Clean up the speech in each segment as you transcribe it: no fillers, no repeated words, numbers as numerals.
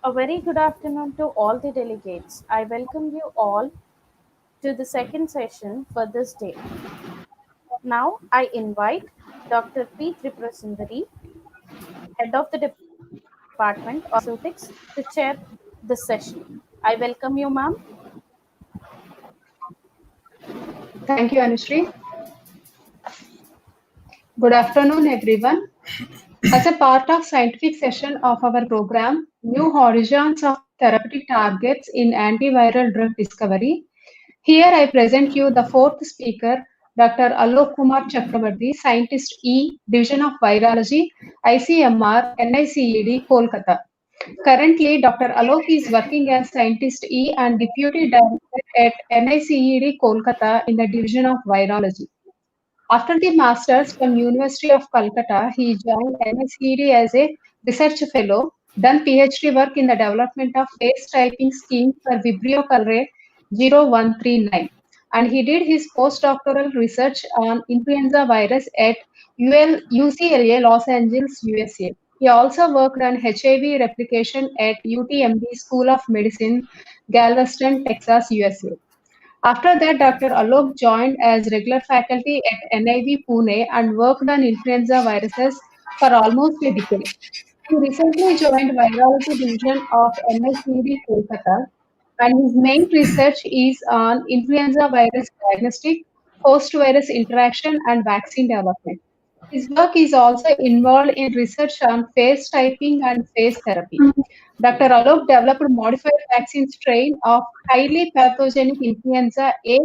A very good afternoon to all the delegates. I welcome you all to the second session for this day. Now I invite Dr. P. Tripurasundari, Head of the Department of Therapeutics, to chair this session. I welcome you, ma'am. Thank you, Anushree. Good afternoon, everyone. As a part of scientific session of our program, New Horizons of Therapeutic Targets in Antiviral Drug Discovery, here I present you the fourth speaker, Dr. Alok Kumar Chakrabarty, Scientist E, Division of Virology, ICMR, NICED, Kolkata. Currently, Dr. Alok is working as Scientist E and Deputy Director at NICED, Kolkata in the Division of Virology. After the Masters from University of Calcutta, he joined MSED as a research fellow, done PhD work in the development of face typing scheme for Vibrio cholerae 0139. And he did his postdoctoral research on influenza virus at UCLA, Los Angeles, USA. He also worked on HIV replication at UTMB School of Medicine, Galveston, Texas, USA. After that, Dr. Alok joined as regular faculty at NIV Pune and worked on influenza viruses for almost a decade. He recently joined Virology Division of MICD Kolkata, and his main research is on influenza virus diagnostic, host-virus interaction, and vaccine development. His work is also involved in research on phase typing and phase therapy. Dr. Alok developed a modified vaccine strain of highly pathogenic influenza A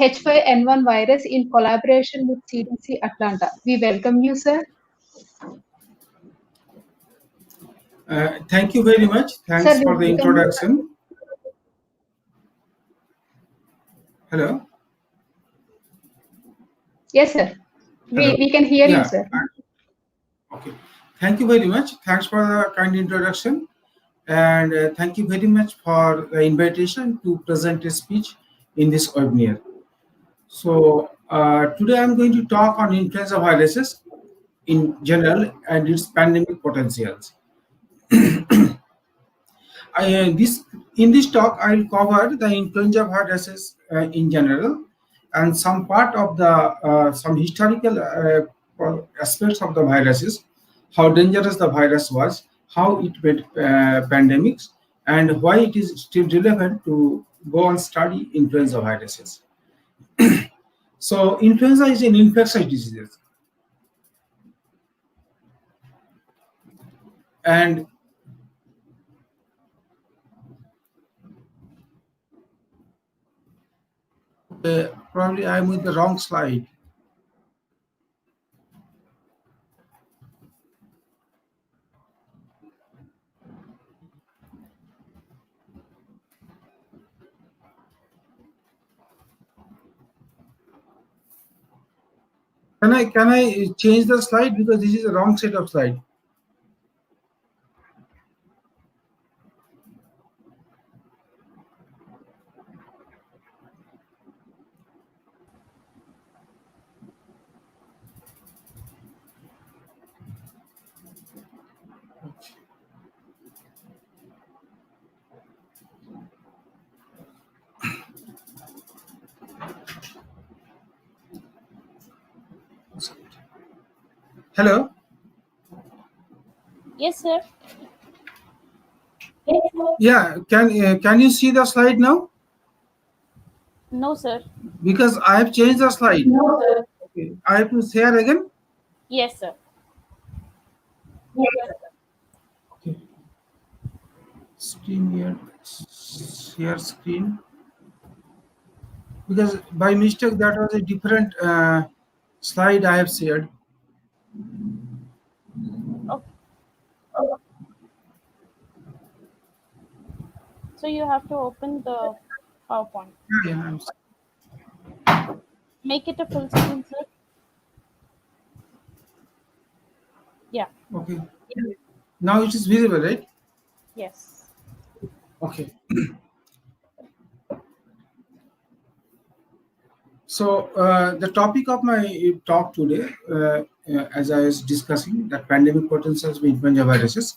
H5N1 virus in collaboration with CDC Atlanta. We welcome you, sir. Thank you very much. Thanks for the introduction. Hello? Yes, sir. We can hear you, sir. Okay. Thank you very much. Thanks for the kind introduction. And thank you very much for the invitation to present a speech in this webinar. So today I'm going to talk on influenza viruses in general and its pandemic potentials. In this talk, I will cover the influenza viruses in general and some part of the some historical aspects of the viruses, how dangerous the virus was, how it made pandemics, and why it is still relevant to go and study influenza viruses. So influenza is an infectious disease. And probably I'm with the wrong slide. Can I change the slide because this is the wrong set of slide? Hello? Yes, sir. Yeah, can you see the slide now? No, sir. Because I have changed the slide. No, sir. Okay. I have to share again? Yes, sir. Okay. Screen here. Share screen. Because by mistake that was a different slide I have shared. Okay. So you have to open the PowerPoint. Yeah, Make it a full screen, sir. Yeah. okay. Now it is visible, right? Yes. Okay. So the topic of my talk today, as I was discussing, that pandemic potentials with influenza viruses.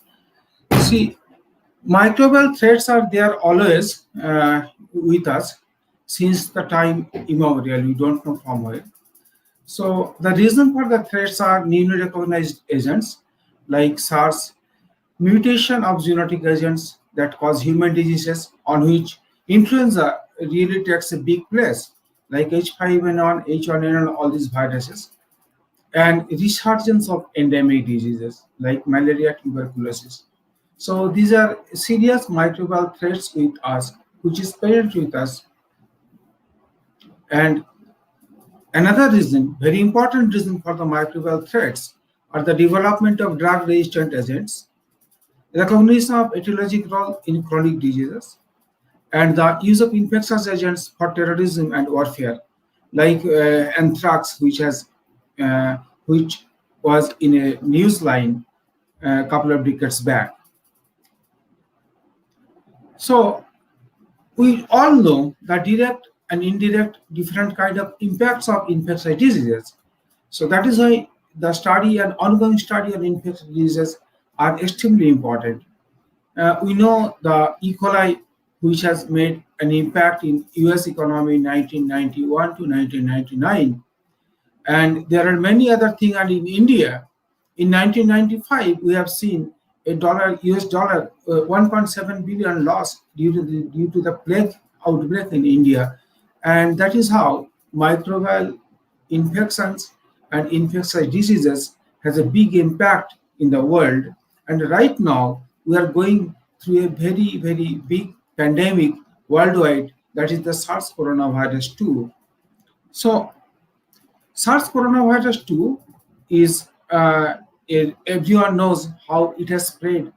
See, Microbial threats are there always with us since the time immemorial. We don't know from where. So the reason for the threats are newly recognized agents like SARS, mutation of genetic agents that cause human diseases on which influenza really takes a big place, like H5N1, H1N1, all these viruses, and resurgence of endemic diseases like malaria, tuberculosis. So these are serious microbial threats with us, which is present with us. And another reason, very important reason for the microbial threats are the development of drug-resistant agents, recognition of etiologic role in chronic diseases, and the use of infectious agents for terrorism and warfare, like anthrax, uh, which was in a news line a couple of decades back. So we all know the direct and indirect different kind of impacts of infectious diseases. So that is why the study and ongoing study on infectious diseases are extremely important. We know the E. coli, which has made an impact in U.S. economy in 1991 to 1999, and there are many other things. And in India, in 1995, we have seen a US dollar 1.7 billion loss due to the plague outbreak in India, and that is how microbial infections and infectious diseases has a big impact in the world. And right now, we are going through a very big pandemic worldwide. That is the SARS coronavirus 2. So SARS coronavirus 2 is, everyone knows how it has spread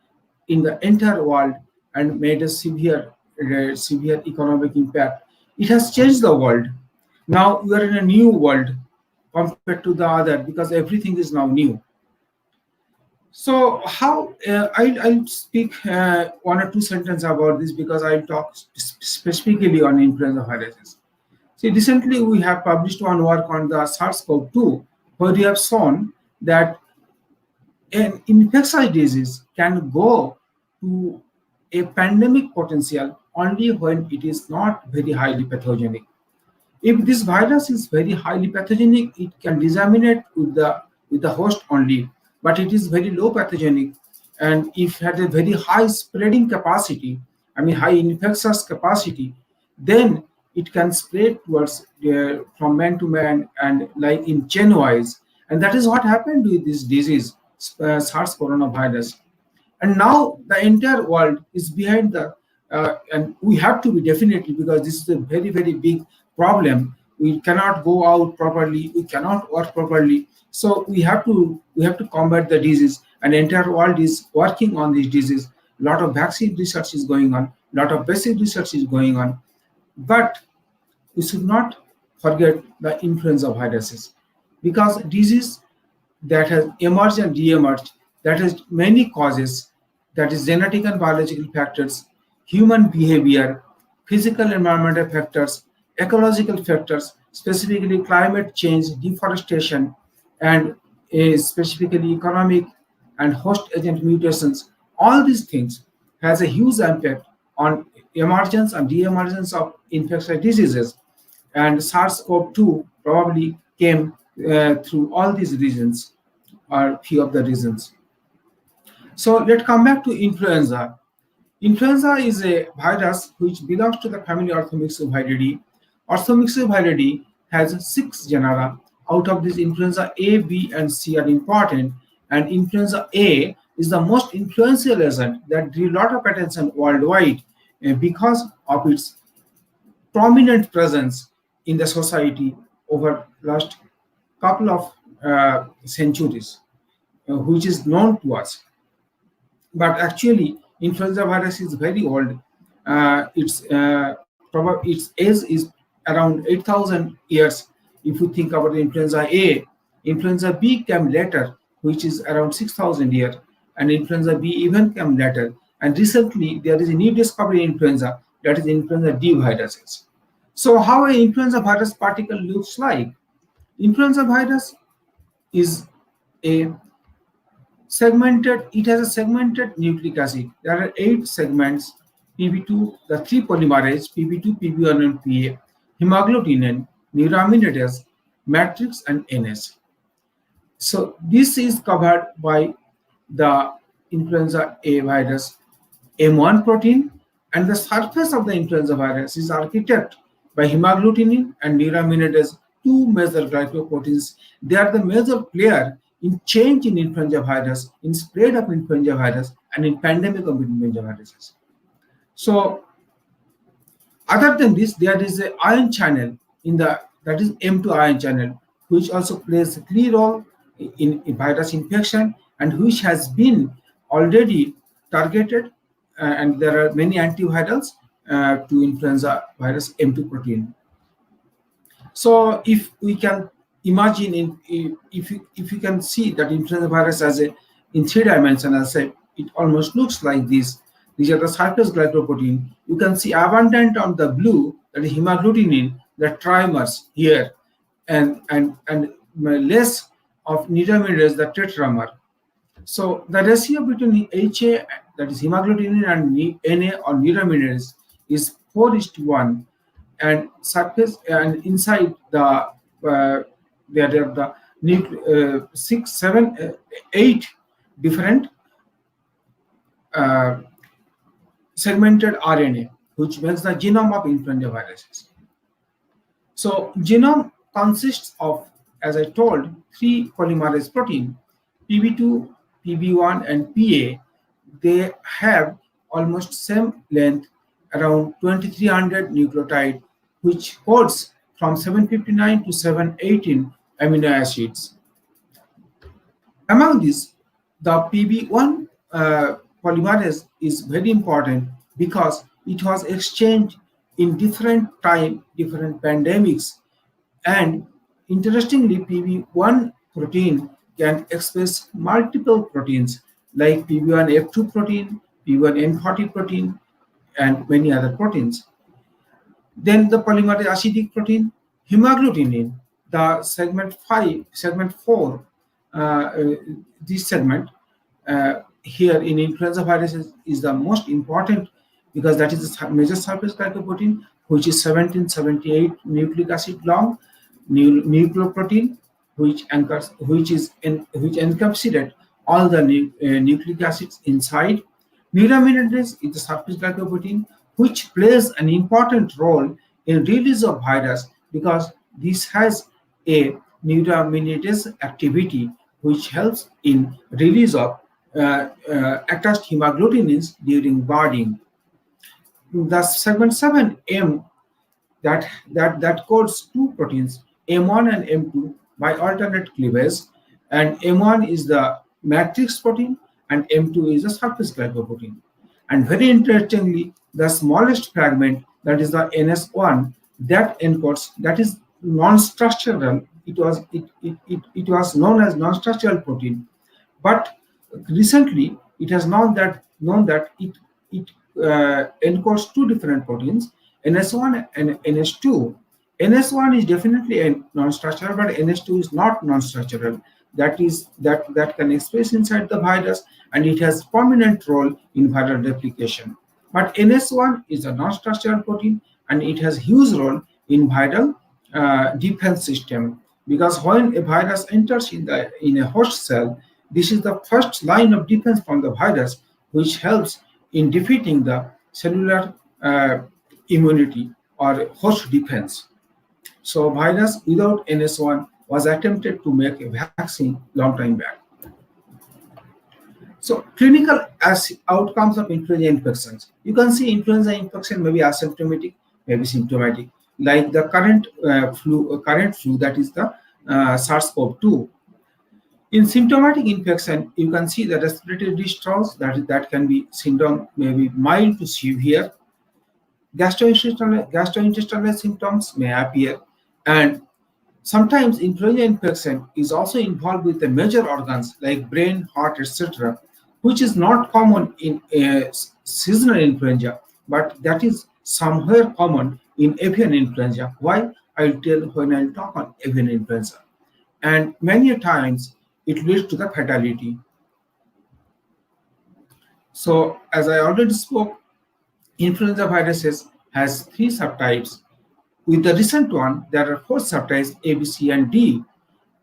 in the entire world and made a severe economic impact. It has changed the world. Now we are in a new world compared to the other because everything is now new. So how I'll speak one or two sentences about this because I'll talk specifically on influenza viruses. See, recently we have published one work on the SARS-CoV-2, where we have shown that an infectious disease can go to a pandemic potential only when it is not very highly pathogenic. If this virus is very highly pathogenic, it can disseminate with the host only, but it is very low pathogenic, and if it had a very high spreading capacity, I mean high infectious capacity, then it can spread towards from man to man and like in chain wise, and that is what happened with this disease, SARS coronavirus. And now the entire world is behind the and we have to be definitely, because this is a very big problem. We cannot go out properly, we cannot work properly, so we have to combat the disease, and the entire world is working on this disease. A lot of vaccine research is going on, a lot of basic research is going on, but we should not forget the influenza viruses, because disease that has emerged and re-emerged, that has many causes, that is genetic and biological factors, human behavior, physical environmental factors, ecological factors, specifically climate change, deforestation, and specifically economic and host agent mutations. All these things has a huge impact on emergence and de-emergence of infectious diseases. And SARS-CoV-2 probably came through all these reasons, or few of the reasons. So let's come back to influenza. Influenza is a virus which belongs to the family Orthomyxoviridae. Orthomyxoviridae has 6 genera. Out of this, influenza A, B, and C are important. And influenza A is the most influential agent that drew a lot of attention worldwide because of its prominent presence in the society over last couple of centuries, which is known to us. But actually, influenza virus is very old. Its age is around 8,000 years. If you think about the influenza A, influenza B came later, which is around 6,000 years, and influenza B even came later. And recently, there is a new discovery in influenza, that is influenza D viruses. So how an influenza virus particle looks like? Influenza virus is a Segmented, it has a segmented nucleic acid. There are 8 segments, PB2, the 3 polymerase, PB2, PB1, and PA, hemagglutinin, neuraminidase, matrix, and NS. So this is covered by the influenza A virus M1 protein, and the surface of the influenza virus is architected by hemagglutinin and neuraminidase, 2 major glycoproteins. They are the major player in change in influenza virus, in spread of influenza virus, and in pandemic of influenza viruses. So other than this, there is an ion channel in the, that is M2 ion channel, which also plays a key role in virus infection and which has been already targeted, and there are many antivirals to influenza virus M2 protein. So if we can imagine, if you can see that influenza virus as a in 3 dimensions, it almost looks like this. These are the surface glycoprotein. You can see abundant on the blue, that is hemagglutinin, the trimers here, and less of neuraminidase, the tetramer. So the ratio between HA, that is hemagglutinin, and Na or neuraminidase is 4:1, and surface and inside the there are the 6, 7, 8 different segmented RNA, which makes the genome of influenza viruses. So genome consists of, as I told, 3 polymerase protein, PB2, PB1, and PA. They have almost same length, around 2300 nucleotide, which codes from 759 to 718 amino acids. Among these, the PB1 polymerase is very important because it was exchanged in different time, different pandemics, and interestingly, PB1 protein can express multiple proteins like PB1F2 protein, PB1N40 protein, and many other proteins. Then the polymerase acidic protein, hemagglutinin, the segment 4, this segment here in influenza viruses is the most important because that is the major surface glycoprotein, which is 1778 nucleic acid long nucleoprotein, which encapsulates all the nucleic acids inside. Neuraminidase is the surface glycoprotein, which plays an important role in release of virus because this has a neuraminidase activity which helps in release of attached hemagglutinins during budding. The segment 7M that codes 2 proteins, M1 and M2, by alternate cleavage, and M1 is the matrix protein and M2 is the surface glycoprotein. And very interestingly, the smallest fragment, that is the NS1, that encodes, that is non-structural. It was known as non-structural protein, but recently it has known that it encodes 2 different proteins, NS1 and NS2. NS1 is definitely a non-structural, but NS2 is not non-structural. That can express inside the virus, and it has prominent role in viral replication. But NS1 is a non-structural protein, and it has huge role in viral defense system, because when a virus enters in a host cell, this is the first line of defense from the virus, which helps in defeating the cellular immunity or host defense. So virus without NS1 was attempted to make a vaccine long time back. So clinical outcomes of influenza infections. You can see influenza infection may be asymptomatic, may be symptomatic, like the current flu, that is the SARS-CoV-2. In symptomatic infection, you can see the respiratory distress, that can be syndrome, maybe mild to severe. Gastrointestinal symptoms may appear, and sometimes influenza infection is also involved with the major organs like brain, heart, etc., which is not common in seasonal influenza, but that is somewhere common in avian influenza. Why? I'll tell when I'll talk on avian influenza. And many times it leads to the fatality. So as I already spoke, influenza viruses has three subtypes. With the recent one, there are four subtypes A, B, C, and D.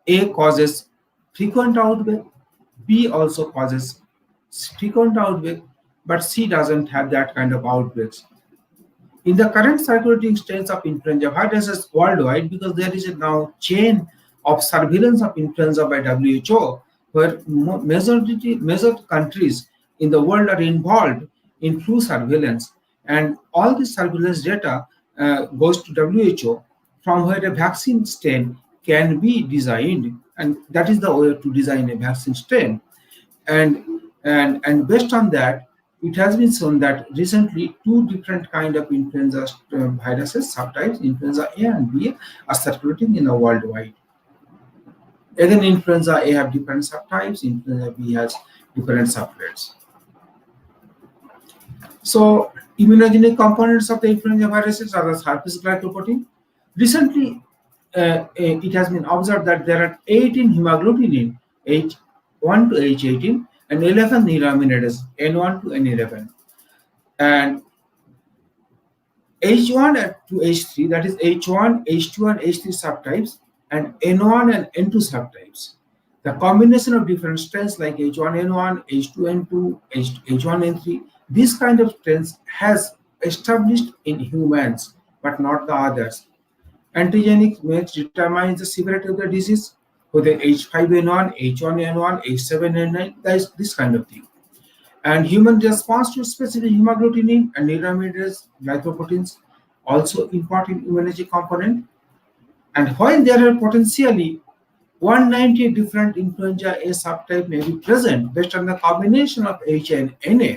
A causes frequent outbreak, B also causes frequent outbreak, but C doesn't have that kind of outbreaks. In the current circulating strains of influenza viruses worldwide, because there is a now chain of surveillance of influenza by WHO, where major countries in the world are involved in flu surveillance, and all this surveillance data goes to WHO, from where a vaccine strain can be designed, and that is the way to design a vaccine strain. And based on that, it has been shown that recently two different kind of influenza viruses, subtypes, influenza A and B, are circulating in the worldwide. Again, influenza A have different subtypes, influenza B has different subtypes. So, immunogenic components of the influenza viruses are the surface glycoprotein. Recently, it has been observed that there are 18 hemagglutinin, H1 to H18, and 11 neuraminidase, N1 to N11. And H1 to H3, that is H1, H2, and H3 subtypes, and N1 and N2 subtypes. The combination of different strains like H1N1, H2N2, H1N3, this kind of strains has established in humans, but not the others. Antigenic means determines the severity of the disease, whether H5N1, H1N1, H7N9, this kind of thing. And human response to specific hemagglutinin and neuraminidase glycoproteins also important immunology component. And while there are potentially 190 different influenza A subtype may be present based on the combination of H and Na,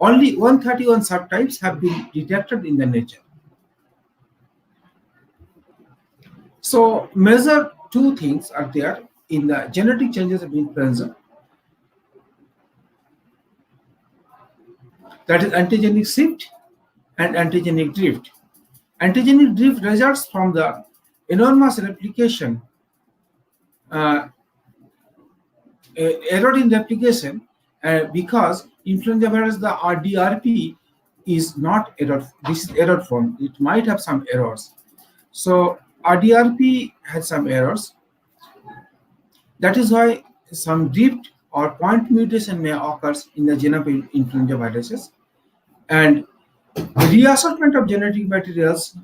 only 131 subtypes have been detected in the nature. So major two things are there in the genetic changes of influenza. That is antigenic shift and antigenic drift. Antigenic drift results from the enormous replication, error in replication, because influenza virus, the RDRP is not error. This is error form. It might have some errors. So RDRP has some errors. That is why some drift or point mutation may occur in the genome of influenza viruses. And reassortment of genetic materials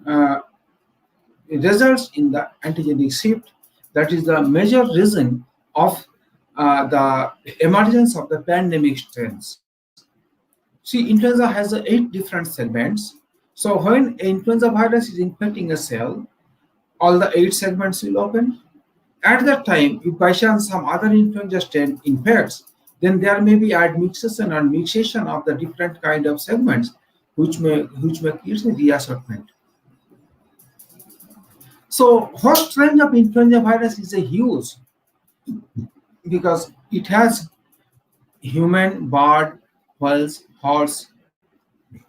results in the antigenic shift. That is the major reason of the emergence of the pandemic strains. See, influenza has 8 different segments. So when an influenza virus is infecting a cell, all the 8 segments will open. At that time, if by chance some other influenza strain infects, then there may be admixation or mixation of the different kind of segments, which may create a reassortment. So host range of influenza virus is a huge, because it has human, bird, whales, horse.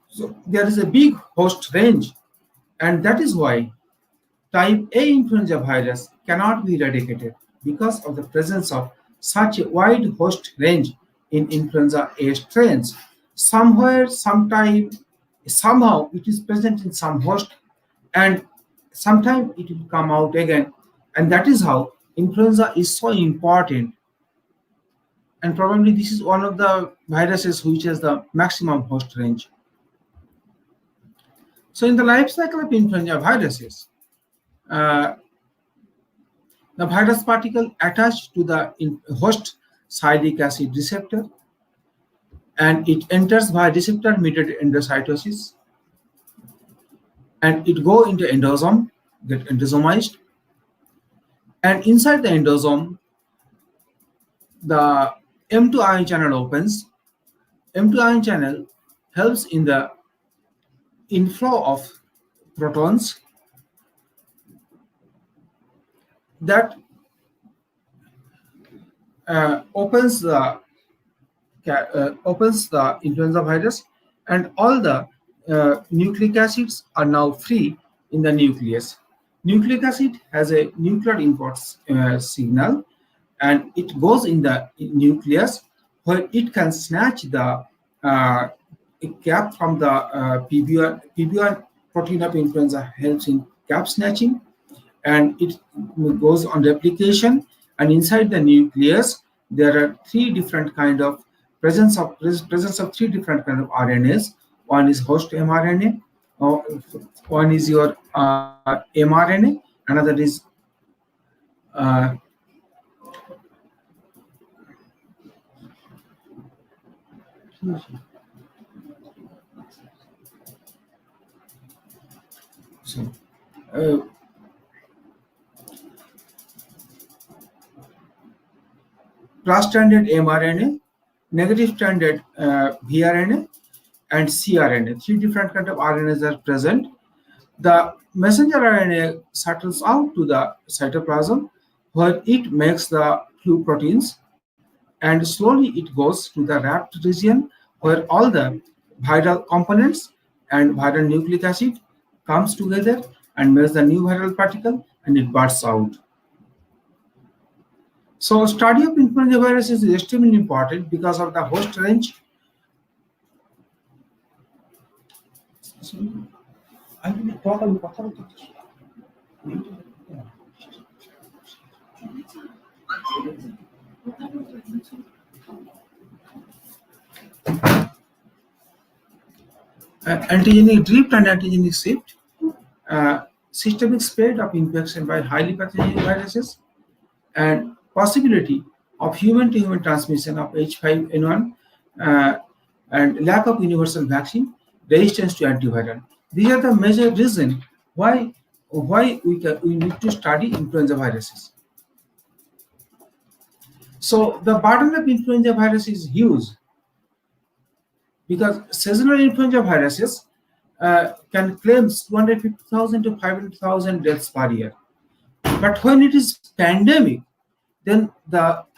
So there is a big host range, and that is why type A influenza virus cannot be eradicated, because of the presence of such a wide host range in influenza A strains. Somewhere, sometime, somehow it is present in some host, and sometime it will come out again. And that is how influenza is so important. And probably this is one of the viruses which has the maximum host range. So in the life cycle of influenza viruses, the virus particle attached to the host sialic acid receptor, and it enters via receptor-mediated endocytosis, and it go into endosome, get endosomized, and inside the endosome, the M2 ion channel opens. M2 ion channel helps in the inflow of protons that opens the influenza virus, and all the nucleic acids are now free in the nucleus. Nucleic acid has a nuclear import signal, and it goes in the nucleus, where it can snatch the a cap from the PB1 protein of influenza helps in cap snatching, and it goes on replication. And inside the nucleus, there are three different kind of presence of three different kind of RNAs. One is host mRNA, one is your mRNA, another is uh, so, uh, plus-stranded mRNA, negative-stranded VRNA, and cRNA. Three different kind of RNAs are present. The messenger RNA settles out to the cytoplasm, where it makes the flu proteins, and slowly it goes to the wrapped region, where all the viral components and viral nucleic acid comes together and makes the new viral particle, and it bursts out. So study of influenza virus is extremely important because of the host range. I will talk about antigenic drift and antigenic shift, systemic spread of infection by highly pathogenic viruses, and possibility of human-to-human transmission of H5N1, and lack of universal vaccine, resistance to antiviral. These are the major reasons why we need to study influenza viruses. So the burden of influenza virus is huge, because seasonal influenza viruses can claim 250,000 to 500,000 deaths per year. But when it is pandemic, then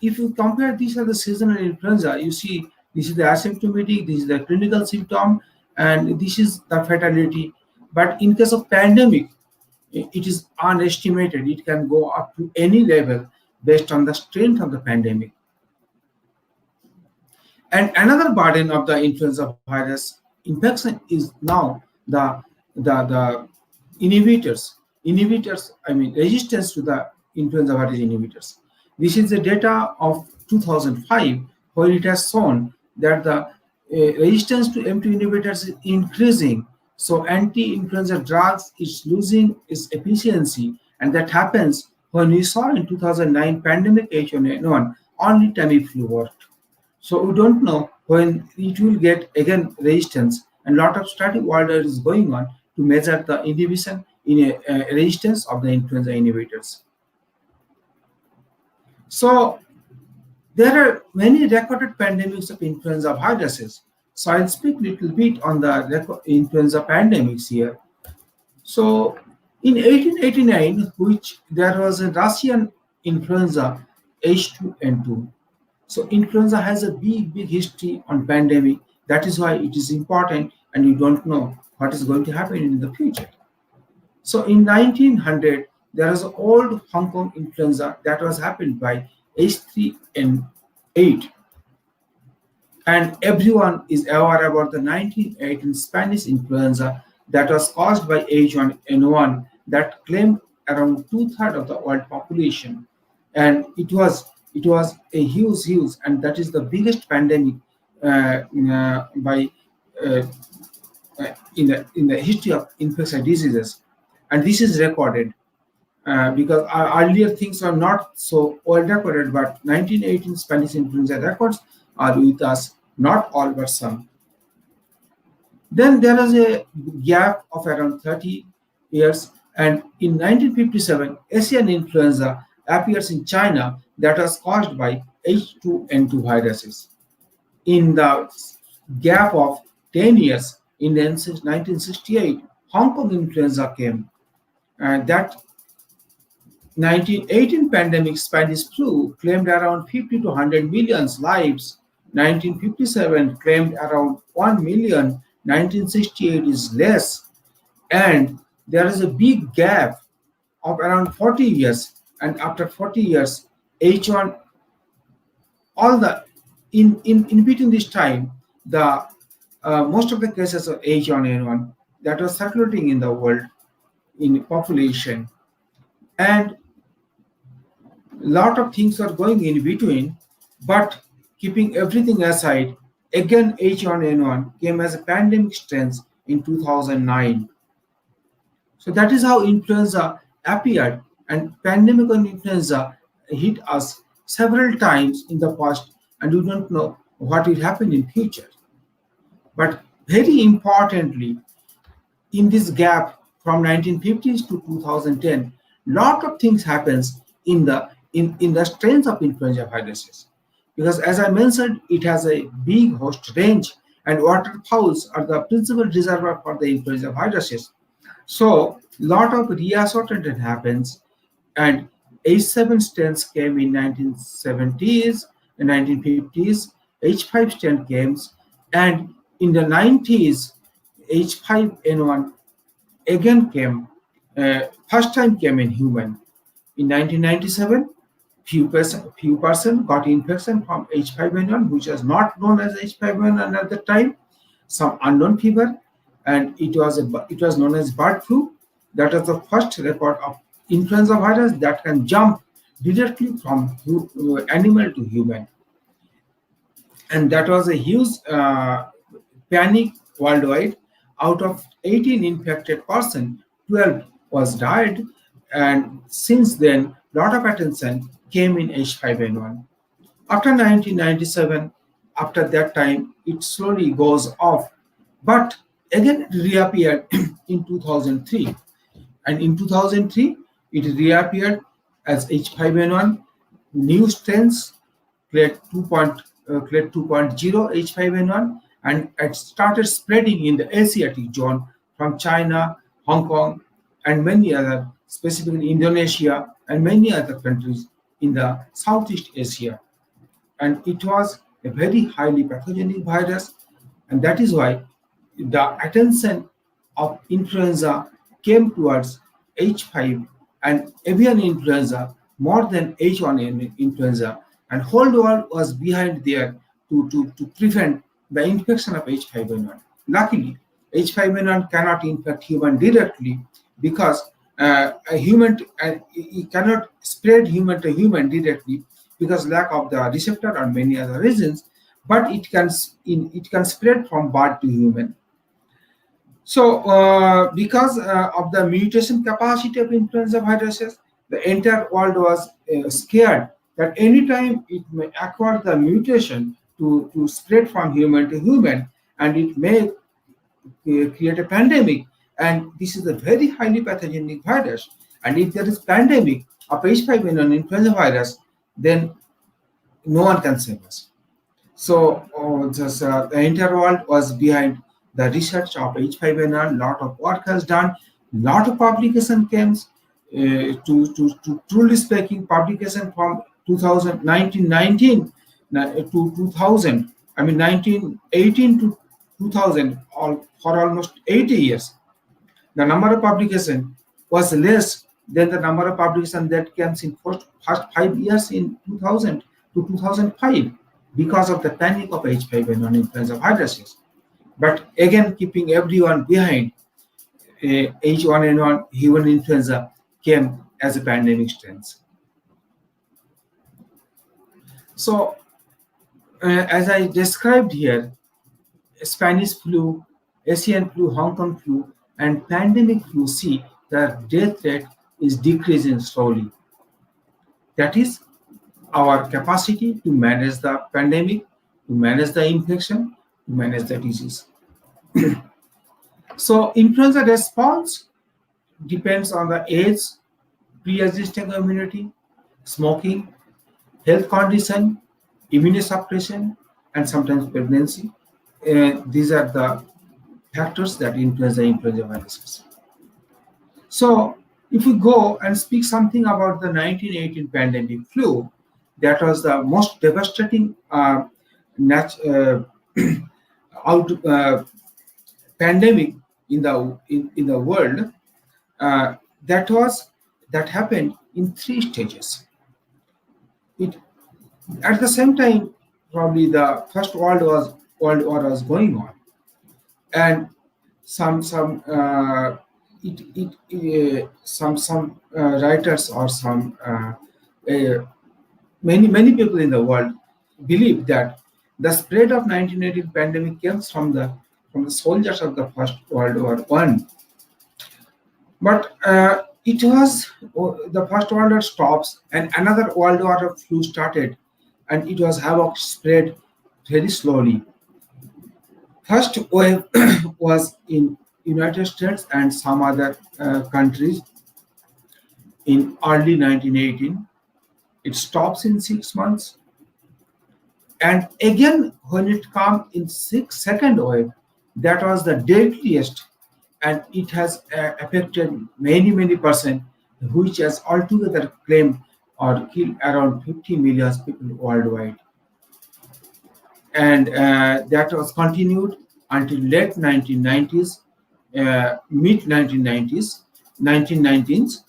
if you compare these are the seasonal influenza, you see this is the asymptomatic, this is the clinical symptom, and this is the fatality. But in case of pandemic, it is unestimated. It can go up to any level based on the strength of the pandemic. And another burden of the influenza virus infection is now the inhibitors. I mean resistance to the influenza virus inhibitors. This is the data of 2005, where it has shown that the resistance to M2 inhibitors is increasing. So anti-influenza drugs is losing its efficiency, and that happens when we saw in 2009 pandemic H1N1, only Tamiflu worked. So we don't know when it will get again resistance, and lot of study work is going on to measure the inhibition in a resistance of the influenza inhibitors. So there are many recorded pandemics of influenza viruses. So I'll speak a little bit on the influenza pandemics here. So in 1889, there was a Russian influenza H2N2. So influenza has a big history on pandemic. That is why it is important, and you don't know what is going to happen in the future. So in 1900, there was an old Hong Kong influenza that was happened by H3N8. And everyone is aware about the 1918 Spanish influenza that was caused by H1N1 that claimed around 2/3 of the world population. And it was a huge, and that is the biggest pandemic in the history of infectious diseases. And this is recorded because earlier things are not so well recorded, but 1918 Spanish influenza records are with us, not all but some. Then there was a gap of around 30 years, and in 1957, Asian influenza appears in China that was caused by H2N2 viruses. In the gap of 10 years, in 1968, Hong Kong influenza came. That 1918 pandemic Spanish flu claimed around 50 to 100 million lives. 1957 claimed around 1 million. 1968 is less. And there is a big gap of around 40 years. And after 40 years, H1, in between this time, the most of the cases of H1N1 that was circulating in the world in population, and lot of things are going in between. But keeping everything aside, again H1N1 came as a pandemic strain in 2009. So that is how influenza appeared, and pandemic on influenza hit us several times in the past, and we don't know what will happen in future. But very importantly, in this gap from 1950s to 2010, lot of things happens in the strains of influenza viruses, because as I mentioned, it has a big host range, and waterfowls are the principal reservoir for the influenza viruses. So lot of reassortment happens, and H7 strains came in 1970s and 1950s. H5 strain came, and in the 90s, H5N1 again came. First time came in human. In 1997, few person got infection from H5N1, which was not known as H5N1 at the time. Some unknown fever, and it was known as bird flu. That was the first record of influenza virus that can jump directly from animal to human, and that was a huge panic worldwide. Out of 18 infected person, 12 was died, and since then, lot of attention came in H5N1. After 1997, after that time, it slowly goes off, but again it reappeared in 2003, and in 2003 it reappeared as H5N1. New strains clade 2.0 H5N1, and it started spreading in the Asiatic zone from China, Hong Kong, and many other, specifically Indonesia and many other countries in the Southeast Asia. And it was a very highly pathogenic virus, and that is why the attention of influenza came towards H5 and avian influenza more than H1N influenza, and whole world was behind there to prevent the infection of H5N1. Luckily, H5N1 cannot infect human directly, because it cannot spread human to human directly because lack of the receptor or many other reasons, but it can spread from bird to human. So because of the mutation capacity of influenza viruses, the entire world was scared that anytime it may acquire the mutation to spread from human to human, and it may create a pandemic. And this is a very highly pathogenic virus. And if there is pandemic of H5N1 influenza virus, then no one can save us. So the entire world was behind the research of H5N1. Lot of work has done. Lot of publication came. To truly speaking, publication from 1919 to 2000. I mean 1918 to 2000, for almost 80 years. The number of publication was less than the number of publication that came in first 5 years in 2000 to 2005, because of the panic of H5N1 influenza viruses. But again, keeping everyone behind, H1N1 human influenza came as a pandemic strain. So, as I described here, Spanish flu, Asian flu, Hong Kong flu, and pandemic flu, see the death rate is decreasing slowly. That is our capacity to manage the pandemic, to manage the infection, to manage the disease. So influenza response depends on the age, pre-existing immunity, smoking, health condition, immunosuppression, and sometimes pregnancy. These are the factors that influence the influenza viruses. So if we go and speak something about the 1918 pandemic flu, that was the most devastating pandemic in the world. That happened in 3 stages. At the same time, probably the First World World War was going on, and some some writers or some many people in the world believe that the spread of 1918 pandemic comes from the soldiers of the First World War One. But it was the First World War stops and another World War of flu started, and it was havoc spread very slowly. First wave was in United States and some other countries in early 1918. It stops in 6 months, and again when it comes in second wave, that was the deadliest, and it has affected many percent, which has altogether claimed or killed around 50 million people worldwide. And that was continued until late 1990s, mid 1990s, 1919s,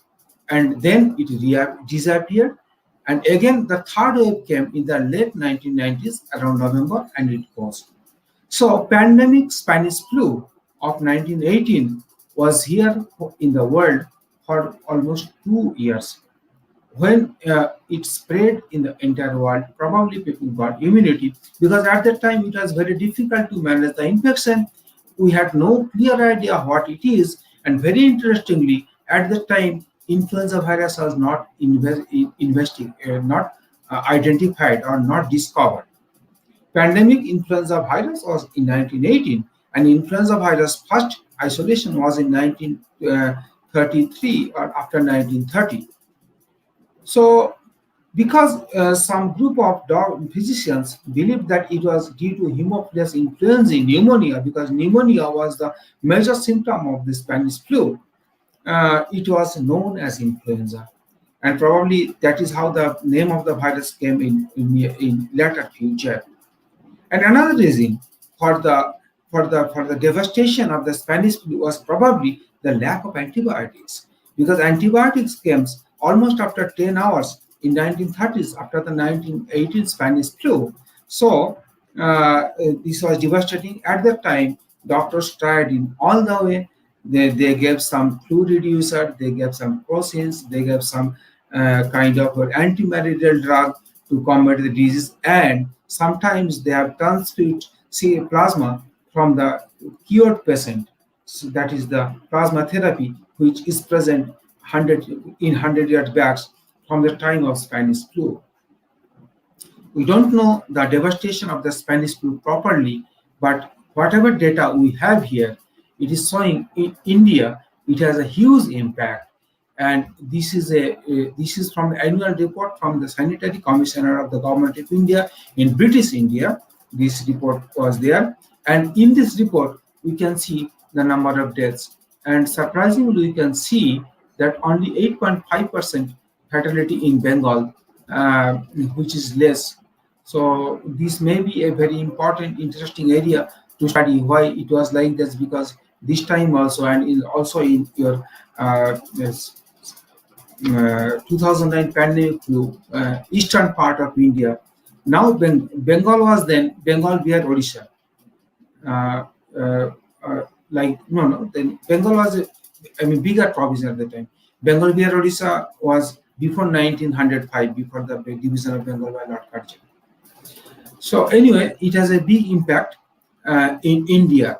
and then it disappeared. And again, the third wave came in the late 1990s, around November, and it goes. So, pandemic Spanish flu of 1918 was here in the world for almost 2 years. When it spread in the entire world, probably people got immunity, because at that time it was very difficult to manage the infection. We had no clear idea what it is, and very interestingly, at that time, influenza virus was not identified or not discovered. Pandemic influenza virus was in 1918, and influenza virus first isolation was in 1933 or after 1930. So, because some group of physicians believed that it was due to Haemophilus influenzae pneumonia, because pneumonia was the major symptom of the Spanish flu, it was known as influenza, and probably that is how the name of the virus came in later future. And another reason for the devastation of the Spanish flu was probably the lack of antibiotics, because antibiotics came almost after 10 hours in 1930s after the 1918 Spanish flu. So this was devastating. At that time, doctors tried in all the way. They gave some flu reducer, they gave some proteins, they gave some kind of antimalarial drug to combat the disease, and sometimes they have transfused plasma from the cured patient. So that is the plasma therapy, which is present 100-yard bags from the time of Spanish flu. We don't know the devastation of the Spanish flu properly, but whatever data we have here, it is showing in India it has a huge impact. And this is from the annual report from the Sanitary Commissioner of the Government of India in British India. This report was there, and in this report we can see the number of deaths. And surprisingly, we can see that only 8.5% fatality in Bengal, which is less. So this may be a very important, interesting area to study why it was like this, because this time also, and also in your 2009 pandemic flu, eastern part of India. Now Bengal was then Bengal, Bihar, Odisha. Then Bengal was bigger province at the time. Bengal, Bihar, Odisha was before 1905, before the division of Bengal by Lord Karjan. So anyway, it has a big impact in India.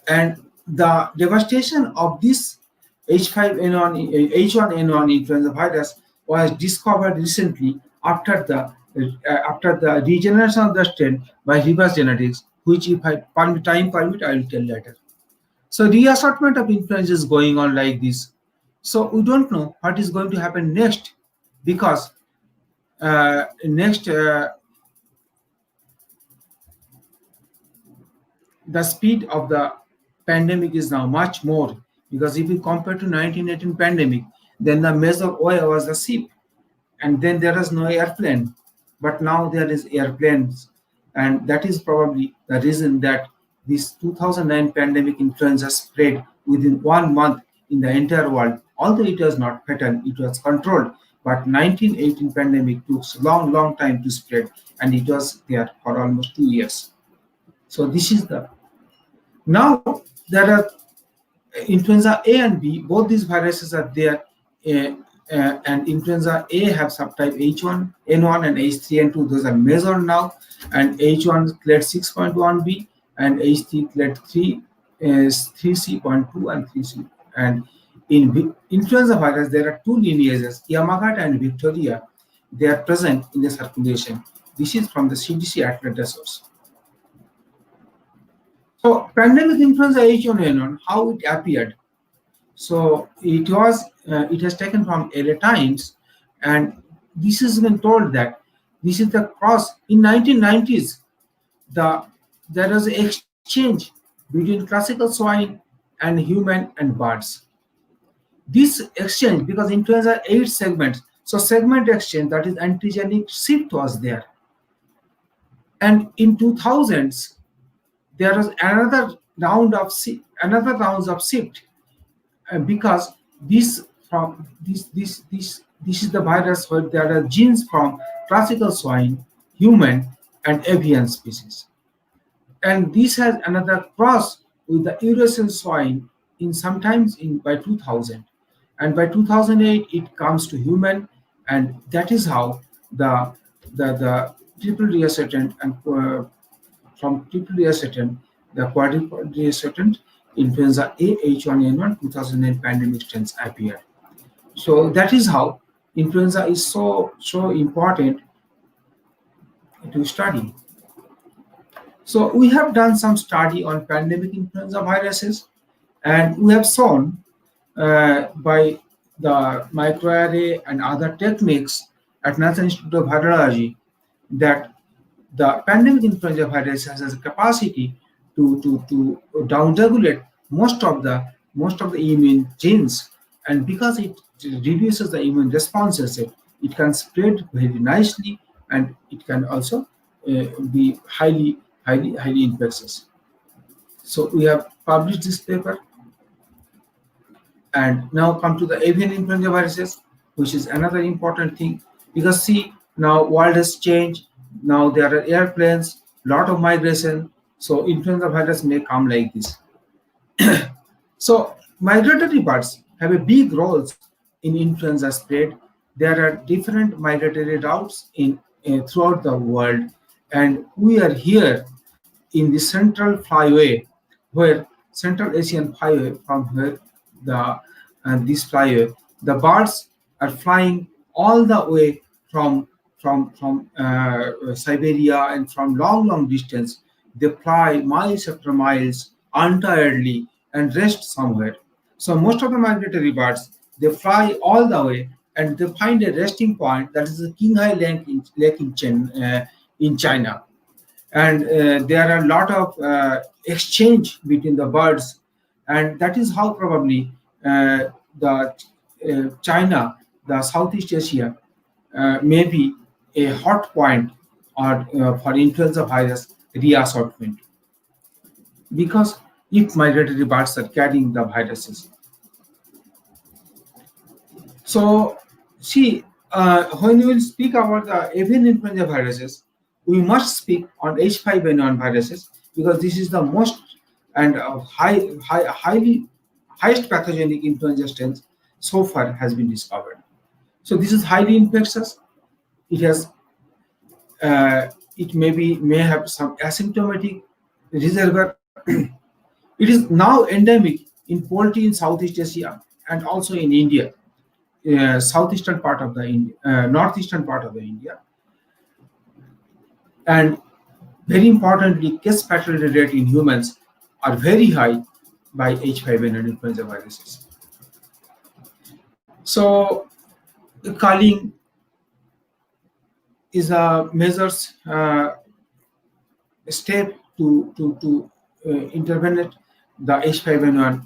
And the devastation of this H1N1 influenza virus was discovered recently after the regeneration of the strain by reverse genetics, which, if time permit, I will tell later. So reassortment of influenza is going on like this. So we don't know what is going to happen next, because the speed of the pandemic is now much more, because if you compare to 1918 pandemic, then the major way was the ship, and then there was no airplane, but now there is airplanes, and that is probably the reason that this 2009 pandemic influenza spread within 1 month in the entire world. Although it was not fatal, it was controlled, but 1918 pandemic took long time to spread, and it was there for almost 2 years. So this is the now there are influenza A and B. Both these viruses are there, and influenza A have subtype H1, N1, and H3N2. Those are measured now, and H1 clade 6.1b and H3 clade 3 is 3C.2 and 3C. And in influenza virus, there are two lineages, Yamagata and Victoria. They are present in the circulation. This is from the CDC Atlanta source. So pandemic influenza H1N1, how it appeared. So it has taken from LA Times, and this has been told that this is the cross in 1990s. There was an exchange between classical swine and human and birds. This exchange, because influenza 8 segments, so segment exchange, that is antigenic shift was there. And in 2000s, there was another round of shift, because this is the virus where there are genes from classical swine, human, and avian species, and this has another cross with the Eurasian swine by 2000, and by 2008 it comes to human, and that is how the triple reascertain and from triple reascertain, the quadruple reascertain influenza A H1N1 2009 pandemic strains appear. So that is how influenza is so important to study. So we have done some study on pandemic influenza viruses, and we have shown by the microarray and other techniques at National Institute of Virology that the pandemic influenza virus has a capacity to downregulate most of the immune genes, and because it reduces the immune responses, it can spread very nicely, and it can also be highly infectious. So we have published this paper, and now come to the avian influenza viruses, which is another important thing, because see, now world has changed. Now there are airplanes, lot of migration, so influenza virus may come like this. So migratory birds have a big roles in influenza spread. There are different migratory routes throughout the world, and we are here in the central flyway, where Central Asian flyway, from where this flyway, the birds are flying all the way from Siberia, and from long distance. They fly miles after miles untiredly and rest somewhere. So most of the migratory birds, they fly all the way, and they find a resting point, that is the Qinghai Lake in China. And there are a lot of exchange between the birds, and that is how probably China, the Southeast Asia, may be a hot point for influenza virus reassortment, because if migratory birds are carrying the viruses. So see, when we will speak about the avian influenza viruses, we must speak on H5N1 viruses, because this is the most and highest pathogenic influenza strains so far has been discovered. So this is highly infectious. It has it may have some asymptomatic reservoir. It is now endemic in poultry in Southeast Asia and also in India, southeastern part of the northeastern part of the India. And very importantly, case fatality rate in humans are very high by H5N1 influenza viruses. So culling is a measures step to intervene the H5N1.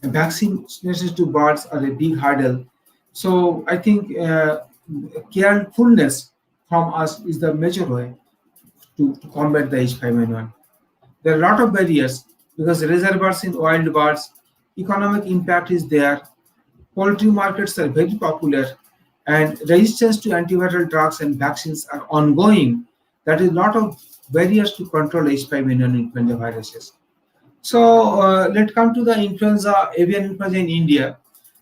Vaccinations to birds are a big hurdle. So I think carefulness from us is the major way to combat the H5N1. There are a lot of barriers, because reservoirs in wild birds, economic impact is there, poultry markets are very popular, and resistance to antiviral drugs and vaccines are ongoing. That is a lot of barriers to control H5N1 influenza viruses. So let's come to the avian influenza in India.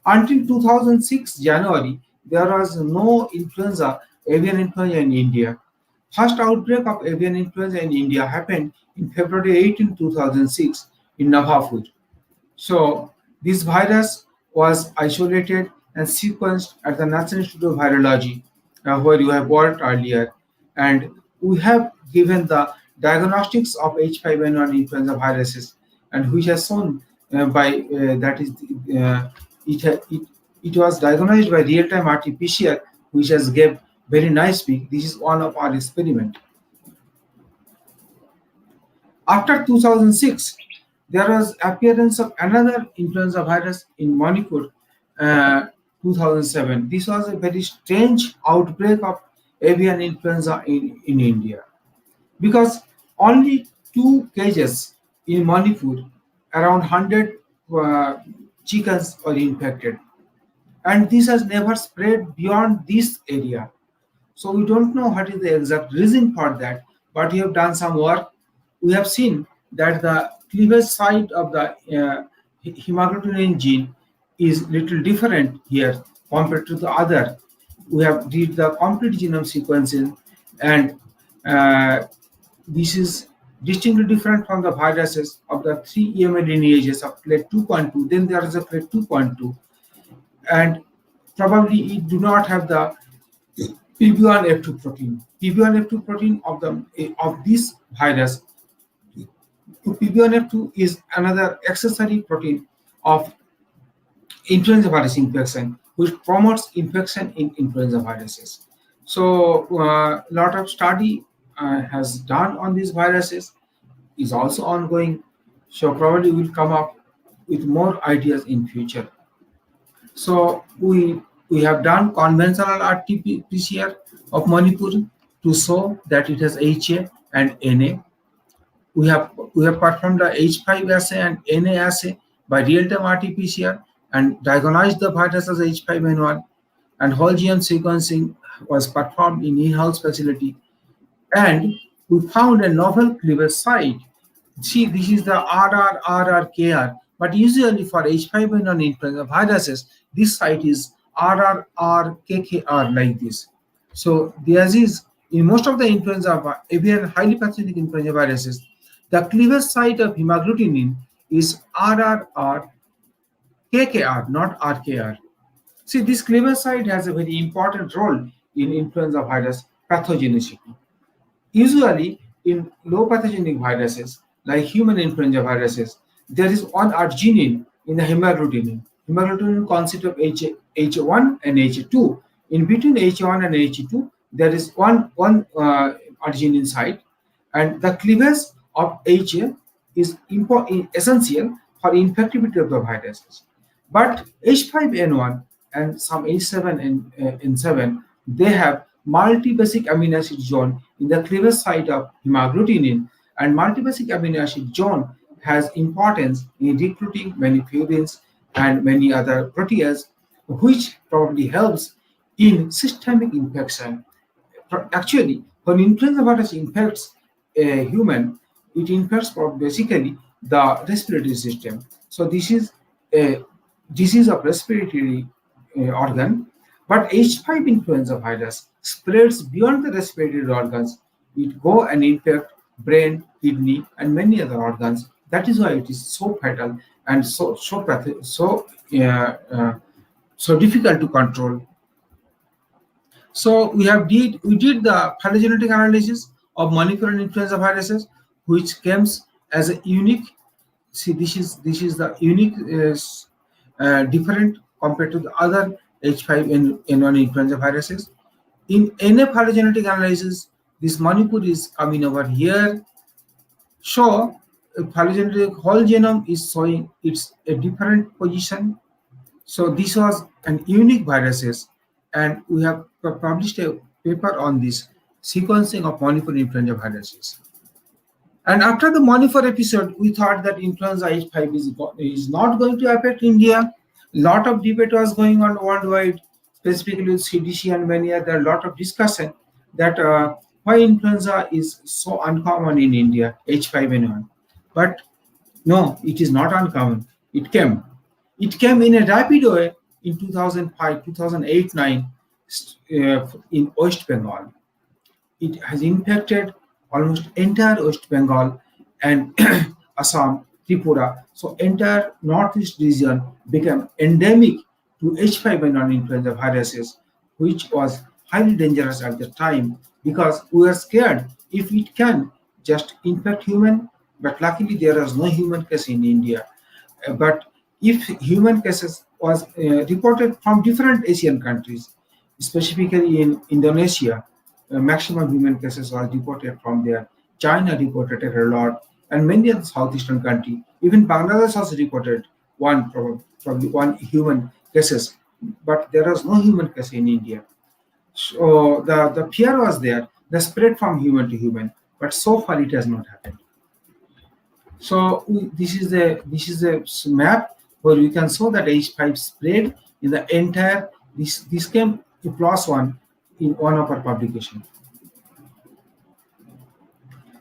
Until 2006 January, there was no avian influenza in India. First outbreak of avian influenza in India happened in February 18, 2006 in Navapur. So this virus was isolated and sequenced at the National Institute of Virology, where you have worked earlier, and we have given the diagnostics of H5N1 influenza viruses, and which has shown that is it was diagnosed by real-time RT-PCR, which has gave very nice peak. This is one of our experiment. After 2006, there was appearance of another influenza virus in Manipur, 2007. This was a very strange outbreak of avian influenza in India, because only 2 cages in Manipur, around 100 chickens were infected, and this has never spread beyond this area. So we don't know what is the exact reason for that, but we have done some work. We have seen that the cleavage site of the hemagglutinin gene is little different here compared to the other. We have did the complete genome sequencing, and this is distinctly different from the viruses of the 3 EMA lineages of clade 2.2. Then there is a clade 2.2, and probably it do not have the PB1F2 protein. PB1F2 protein of this virus. PB1F2 is another accessory protein of influenza virus infection, which promotes infection in influenza viruses. So a lot of study has done on these viruses, is also ongoing. So probably we'll come up with more ideas in future. So we have done conventional RT-PCR of Manipur to show that it has HA and NA. We have performed the H5 assay and NA assay by real-time RT-PCR and diagnosed the virus as H5N1, and whole genome sequencing was performed in in-house facility, and we found a novel cleavage site. See, this is the RRRRKR, but usually for H5N1 influenza viruses, this site is RRRKKR like this. So this is in most of the influenza avian highly pathogenic influenza viruses, the cleavage site of hemagglutinin is RRRKKR, not RKR. See, this cleavage site has a very important role in influenza virus pathogenicity. Usually, in low pathogenic viruses, like human influenza viruses, there is one arginine in the hemagglutinin. Hemagglutinin consists of H1 and H2. In between H1 and H2, there is one arginine site, and the cleavage of HA is essential for infectivity of the viruses. But H5N1 and some H7 and N7, they have multi-basic amino acid zone in the cleavage site of hemagglutinin, and multi-basic amino acid zone has importance in recruiting many purines and many other proteases, which probably helps in systemic infection. Actually, when influenza virus infects a human, it infects basically the respiratory system. So this is a disease of respiratory organ, but H5 influenza virus spreads beyond the respiratory organs. It go and infect brain, kidney, and many other organs. That is why it is so fatal and so difficult to control. So we did the phylogenetic analysis of Manipur influenza viruses, which comes as a unique. See, this is the unique different compared to the other H5N1 influenza viruses. In NA phylogenetic analysis, this Manipur is coming over here. So phylogenetic whole genome is showing it's a different position. So this was an unique viruses, and we have published a paper on this sequencing of Manipur influenza viruses. And after the Manipur episode, we thought that influenza H5 is not going to affect India. A lot of debate was going on worldwide, specifically with CDC and many other, lot of discussion that why influenza is so uncommon in India, H5N1. But no, it is not uncommon. It came. It came in a rapid way in 2005, 2008, 9 in West Bengal. It has infected almost entire West Bengal and Assam, Tripura. So entire northeast region became endemic to H5N1 influenza viruses, which was highly dangerous at the time because we were scared if it can just infect human. But luckily there was no human case in India. But if human cases was reported from different Asian countries, specifically in Indonesia, maximum human cases were reported from there. China reported it a lot, and many of the southeastern countries, even Bangladesh also reported probably one human cases, but there was no human case in India. So the fear was there, the spread from human to human, but so far it has not happened. So this is a map where we can show that H5 spread in the entire. This came to +1 in one of our publication.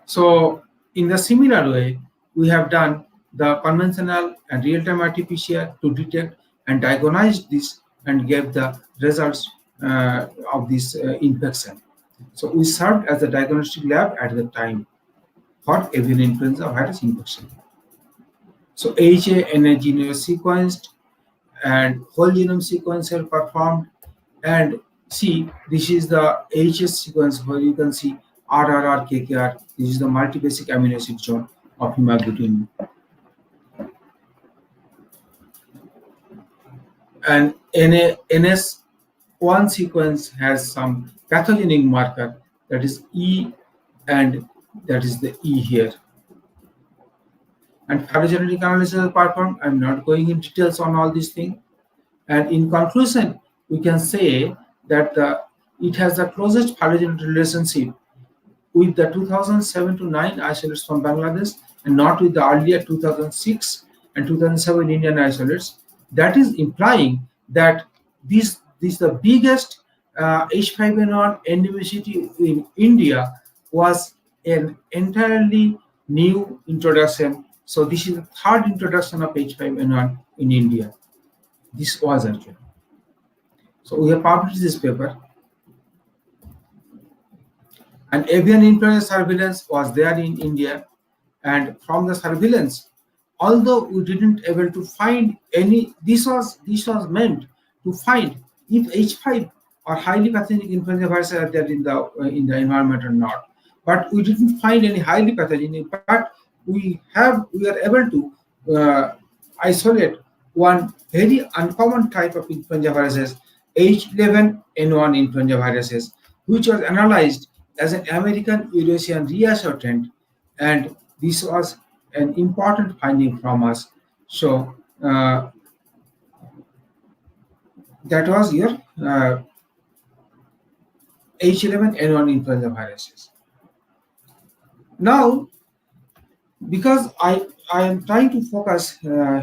So in the similar way, we have done the conventional and real-time RT-PCR to detect and diagnose this and give the results of this infection. So we served as a diagnostic lab at the time for avian influenza virus infection. So AHA genome sequenced and whole genome sequencer performed, and see, this is the AHS sequence where you can see RRR, KKR. This is the multi-basic amino acid zone of hemagglutinin. And NS1 sequence has some pathogenic marker, that is E, and that is the E here. And phylogenetic analysis is performed. I'm not going in details on all these things. And in conclusion, we can say that it has the closest phylogenetic relationship with the 2007 to 9 isolates from Bangladesh and not with the earlier 2006 and 2007 Indian isolates. That is implying that this the biggest H5N1 endemicity in India was an entirely new introduction. So this is the third introduction of H5N1 in India. This was actually. So we have published this paper. And avian influenza surveillance was there in India. And from the surveillance, although we didn't able to find any, this was meant to find if H5 or highly pathogenic influenza viruses are there in the environment or not. But we didn't find any highly pathogenic, but we are able to isolate one very uncommon type of influenza viruses, H11N1 influenza viruses, which was analyzed as an American Eurasian reassortant, and this was an important finding from us. So that was your H11N1 influenza viruses. Now, because I am trying to focus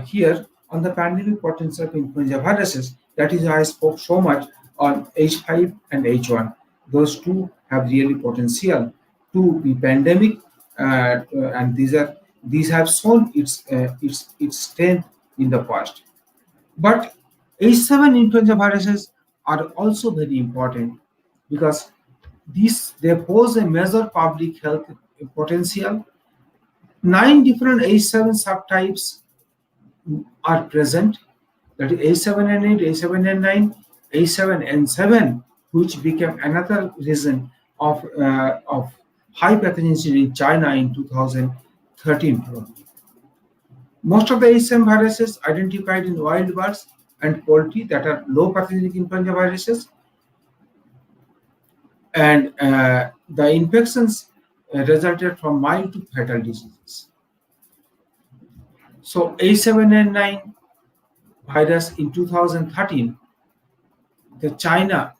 here on the pandemic potential of influenza viruses, that is why I spoke so much on H5 and H1. Those two have really potential to be pandemic, and these have shown its strength in the past. But H7 influenza viruses are also very important because they pose a major public health potential. 9 different H7 subtypes are present, that is A7N8, A7N9, A7N7, which became another reason of high pathogenicity in China in 2013. Most of the H7 viruses identified in wild birds and poultry that are low pathogenic influenza viruses, and the infections resulted from mild to fatal diseases. So A7N9 virus in 2013, the China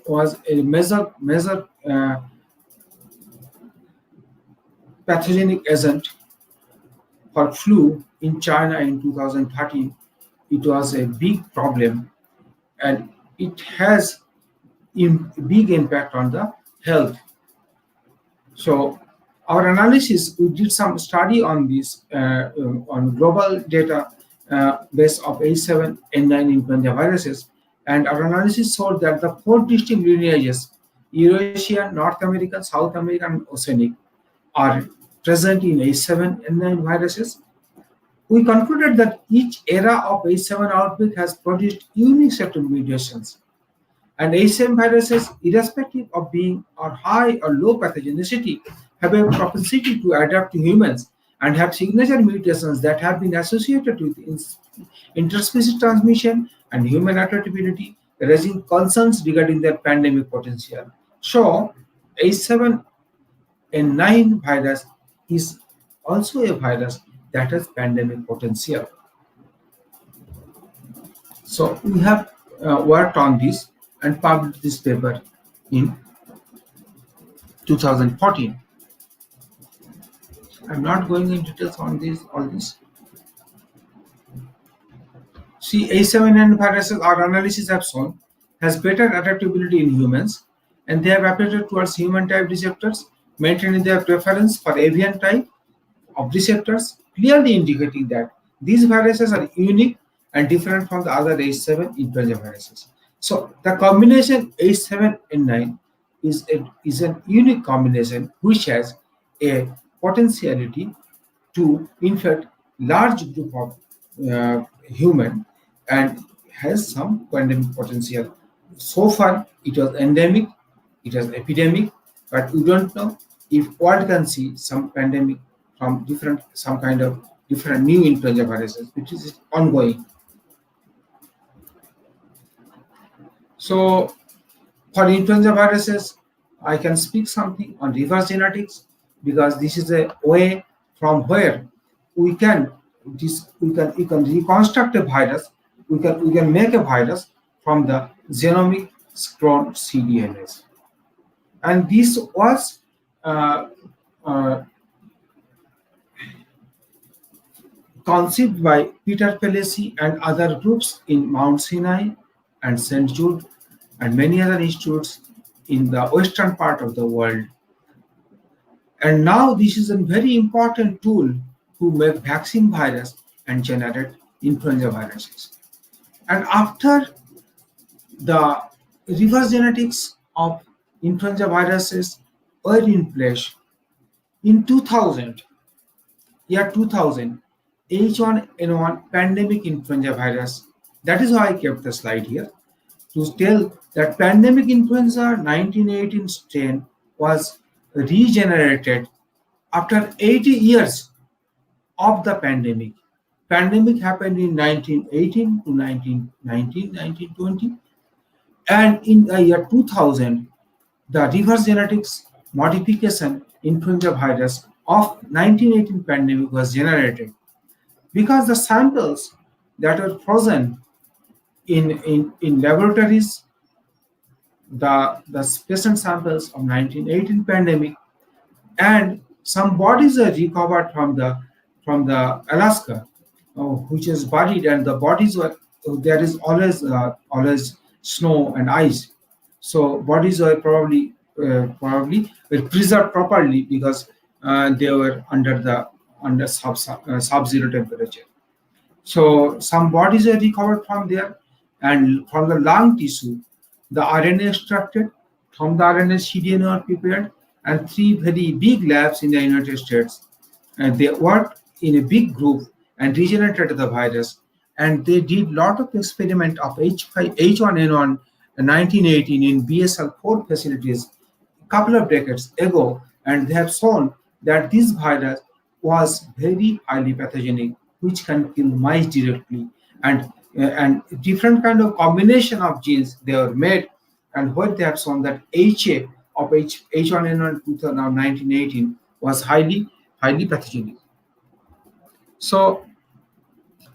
was a major pathogenic agent for flu in China in 2013. It was a big problem, and it has big impact on the health. So our analysis, we did some study on this on global data base of H7N9 influenza viruses, and our analysis showed that the four distinct lineages, Eurasian, North American, South American, and Oceanic, are present in H7N9 viruses. We concluded that each era of H7 outbreak has produced unique set of mutations. And H7 viruses, irrespective of being or high or low pathogenicity, have a propensity to adapt to humans and have signature mutations that have been associated with interspecies transmission and human adaptability, raising concerns regarding their pandemic potential. So, H7N9 virus is also a virus that has pandemic potential. So, we have worked on this and published this paper in 2014. I'm not going into details on all this. See, H7N viruses, our analysis have shown, has better adaptability in humans, and they have appeared towards human type receptors, maintaining their preference for avian type of receptors, clearly indicating that these viruses are unique and different from the other H7 influenza viruses. So the combination H7N9 is an unique combination which has a potentiality to infect large group of human and has some pandemic potential. So far, it was endemic, it was epidemic, but we don't know if world can see some pandemic from some kind of different new influenza viruses, which is ongoing. So, for influenza viruses, I can speak something on reverse genetics because this is a way from where we can reconstruct a virus. We can make a virus from the genomic cloned cDNAs, and this was conceived by Peter Pelesi and other groups in Mount Sinai and St. Jude and many other institutes in the western part of the world. And now this is a very important tool to make vaccine virus and generate influenza viruses. And after the reverse genetics of influenza viruses were in place, in 2000, H1N1 pandemic influenza virus, that is why I kept the slide here, to tell that pandemic influenza 1918 strain was regenerated after 80 years of the pandemic. Pandemic happened in 1918 to 1919, 1920. And in the year 2000, the reverse genetics modification influenza virus of 1918 pandemic was generated because the samples that were frozen in laboratories, the patient samples of 1918 pandemic, and some bodies are recovered from the Alaska, which is buried, and the bodies were there is always snow and ice, so bodies were probably were preserved properly because they were under sub-zero temperature. So some bodies were recovered from there, and from the lung tissue, the RNA extracted from the RNA cDNA are prepared, and 3 very big labs in the United States, and they worked in a big group and regenerated the virus, and they did lot of experiment of H1N1 in 1918 in BSL-4 facilities a couple of decades ago, and they have shown that this virus was very highly pathogenic, which can kill mice directly, and different kind of combination of genes they were made, and what they have shown that HA of H1N1 1918 was highly pathogenic. So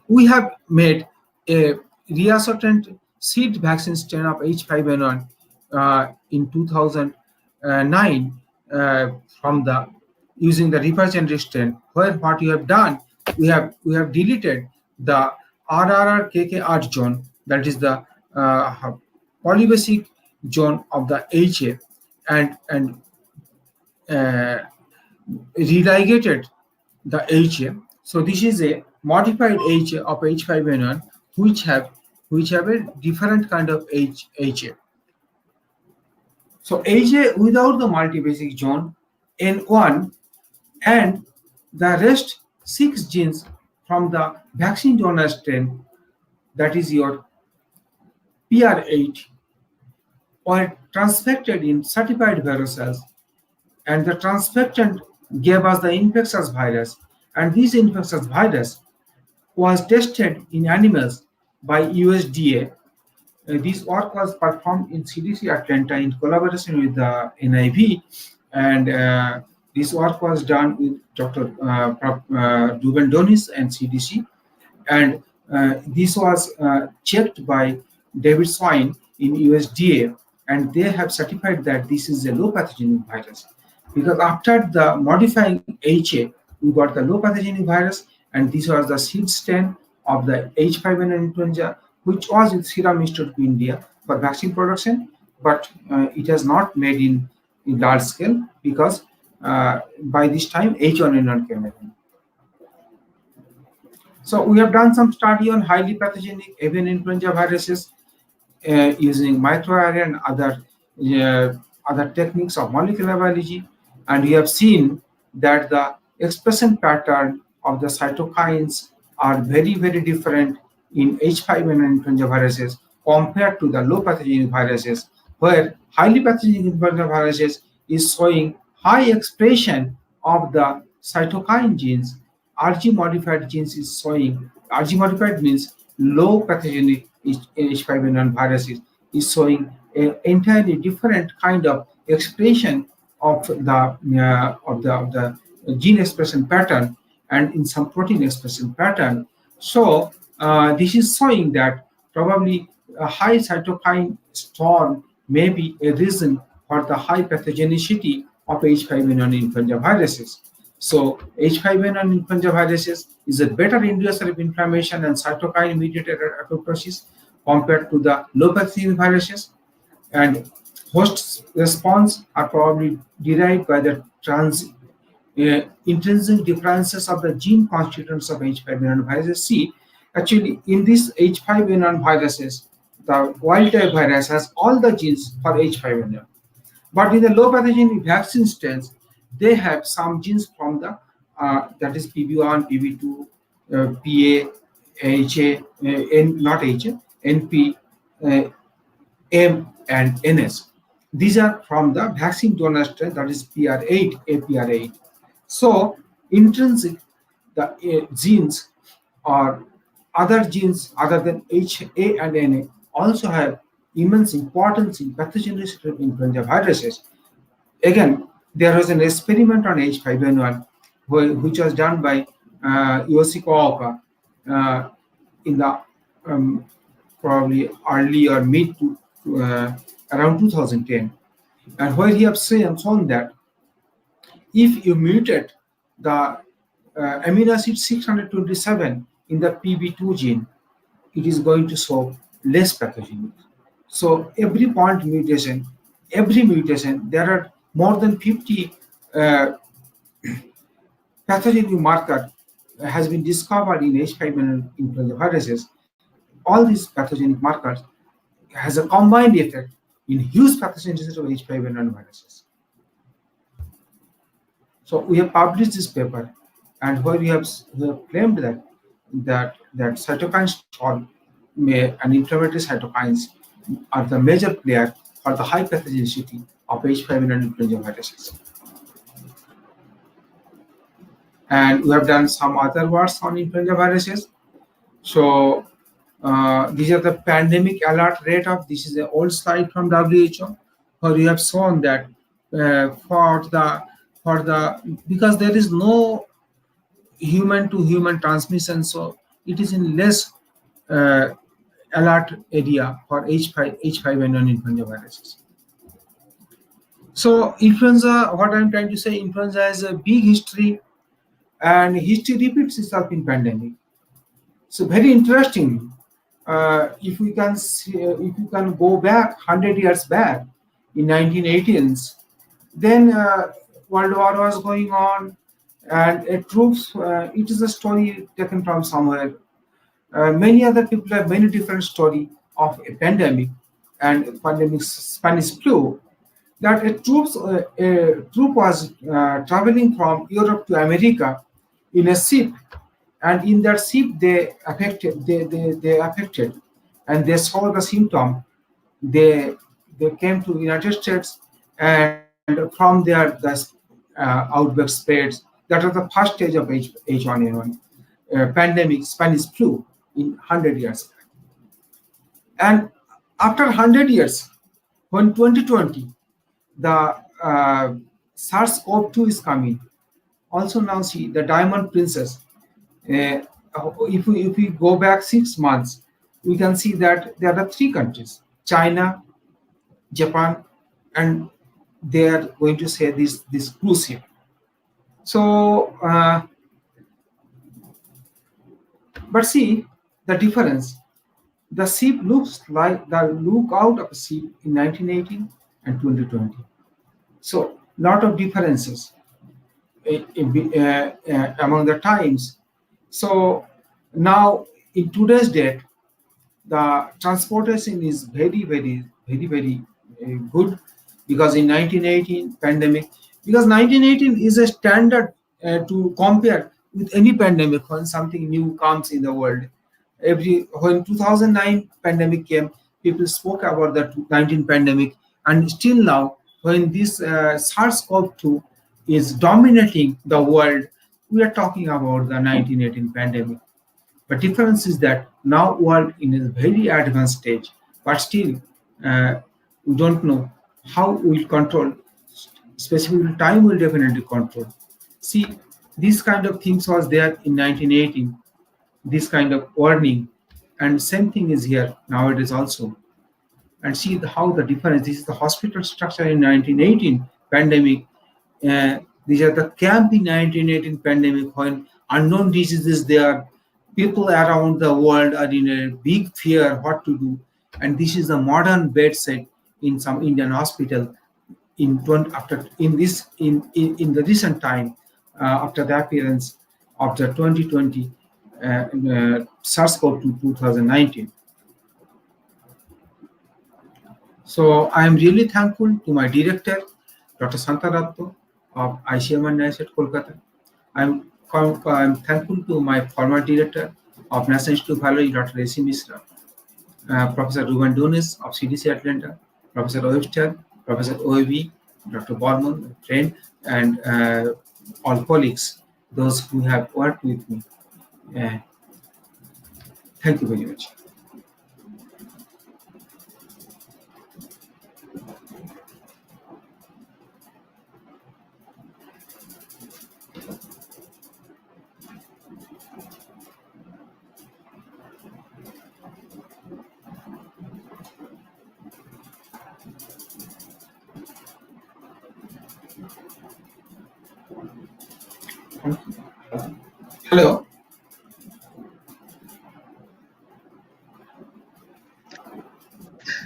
we have made a reassortant seed vaccine strain of H5N1 in 2009 from using the reverse strain, where what we have done, we have deleted the RRR KK art zone, that is the polybasic zone of the HA and religated the HA. So this is a modified HA of H5N1 which have a different kind of HA. So HA without the multibasic zone N1 and the rest 6 genes from the vaccine donor strain, that is your PR8, were transfected in certified virus cells, and the transfectant gave us the infectious virus, and this infectious virus was tested in animals by USDA. This work was performed in CDC Atlanta in collaboration with the NIV, and this work was done with Dr. Ruben Donis and CDC, and this was checked by David Swine in USDA, and they have certified that this is a low pathogenic virus. Because after the modifying HA, we got the low pathogenic virus, and this was the seed strain of the H5N1 influenza, which was with Serum Institute of India for vaccine production, but it has not made in large scale because by this time H1N1 came in. So we have done some study on highly pathogenic avian influenza viruses using microRNA and other techniques of molecular biology, and we have seen that the expression pattern of the cytokines are very, very different in H5N1 influenza viruses compared to the low pathogenic viruses, where highly pathogenic influenza viruses is showing high expression of the cytokine genes. RG modified genes is showing, RG modified means low pathogenic H5N1 viruses is showing an entirely different kind of expression of the gene expression pattern and in some protein expression pattern. So this is showing that probably a high cytokine storm may be a reason for the high pathogenicity of H5N1 influenza viruses. So H5N1 influenza viruses is a better inducer of inflammation and cytokine mediated apoptosis compared to the low pathogenic viruses, and host response are probably derived by the intrinsic differences of the gene constituents of H5N1 viruses. See, actually in these H5N1 viruses, the wild type virus has all the genes for H5N1, but in the low pathogenic vaccine strains, they have some genes from the that is PB1, PB2, PA, HA, not HA, NP, M, and NS. These are from the vaccine donor strain, that is PR8, APR8. So intrinsic the genes or other genes other than HA and NA also have immense importance in pathogenicity of influenza viruses. Again, there was an experiment on H5N1 which was done by Yoshi Kaoka in the probably early or mid to around 2010, and where he has shown that if you mutate the amino acid 627 in the PB2 gene, it is going to show less pathogenic. So every mutation, there are more than 50 pathogenic marker has been discovered in H5N1 influenza viruses. All these pathogenic markers has a combined effect in huge pathogenicity of H5N1 viruses. So we have published this paper, and where we have claimed that cytokine storm and inflammatory cytokines are the major player for the high pathogenicity of H5N1 influenza viruses. And we have done some other works on influenza viruses. So these are the pandemic alert rate of, this is an old slide from WHO, where we have shown that because there is no human to human transmission, so it is in less alert area for H5N1 influenza viruses. So influenza, what I'm trying to say, influenza has a big history, and history repeats itself in pandemic. So very interesting if we can see, if you can go back 100 years back in 1918s, then World War was going on, and troops. It is a story taken from somewhere. Many other people have many different story of a pandemic and pandemic Spanish flu. That a troop was traveling from Europe to America in a ship, and in that ship they affected, and they saw the symptom. They came to United States, and from there the outbreak spreads. That was the first stage of H1N1 pandemic, Spanish flu, in 100 years. And after 100 years, when 2020, the SARS-CoV-2 is coming. Also now see the Diamond Princess. If we go back 6 months, we can see that there are three countries: China, Japan, and they are going to say this cruise ship. So, but see the difference. The ship looks like the look out of a ship in 1918 and 2020. So, lot of differences among the times. So now in today's date, the transportation is very good, because in 1918 pandemic, because 1918 is a standard to compare with any pandemic when something new comes in the world. When 2009 pandemic came, people spoke about the 19 pandemic, and still now when this SARS-CoV-2 is dominating the world, we are talking about the 1918 pandemic. But difference is that now world in a very advanced stage, but still we don't know how we'll control. Specific time will definitely control. See, these kind of things was there in 1918, this kind of warning, and same thing is here nowadays also. And see how the difference. This is the hospital structure in 1918 pandemic. These are the camp in 1918 pandemic, when unknown diseases there. People around the world are in a big fear what to do. And this is a modern bedside in some Indian hospital in the recent time, after the appearance of the 2020 SARS-CoV-2 2019. So I am really thankful to my director, Dr. Santaratto of ICMR NICET Kolkata. I'm thankful to my former director of National Institute of Virology, Dr. A.C. Misra, Professor Ruben Dunes of CDC Atlanta, Professor Webster, Professor OAV, Dr. Borman, friend, and all colleagues, those who have worked with me. Thank you very much. Hello.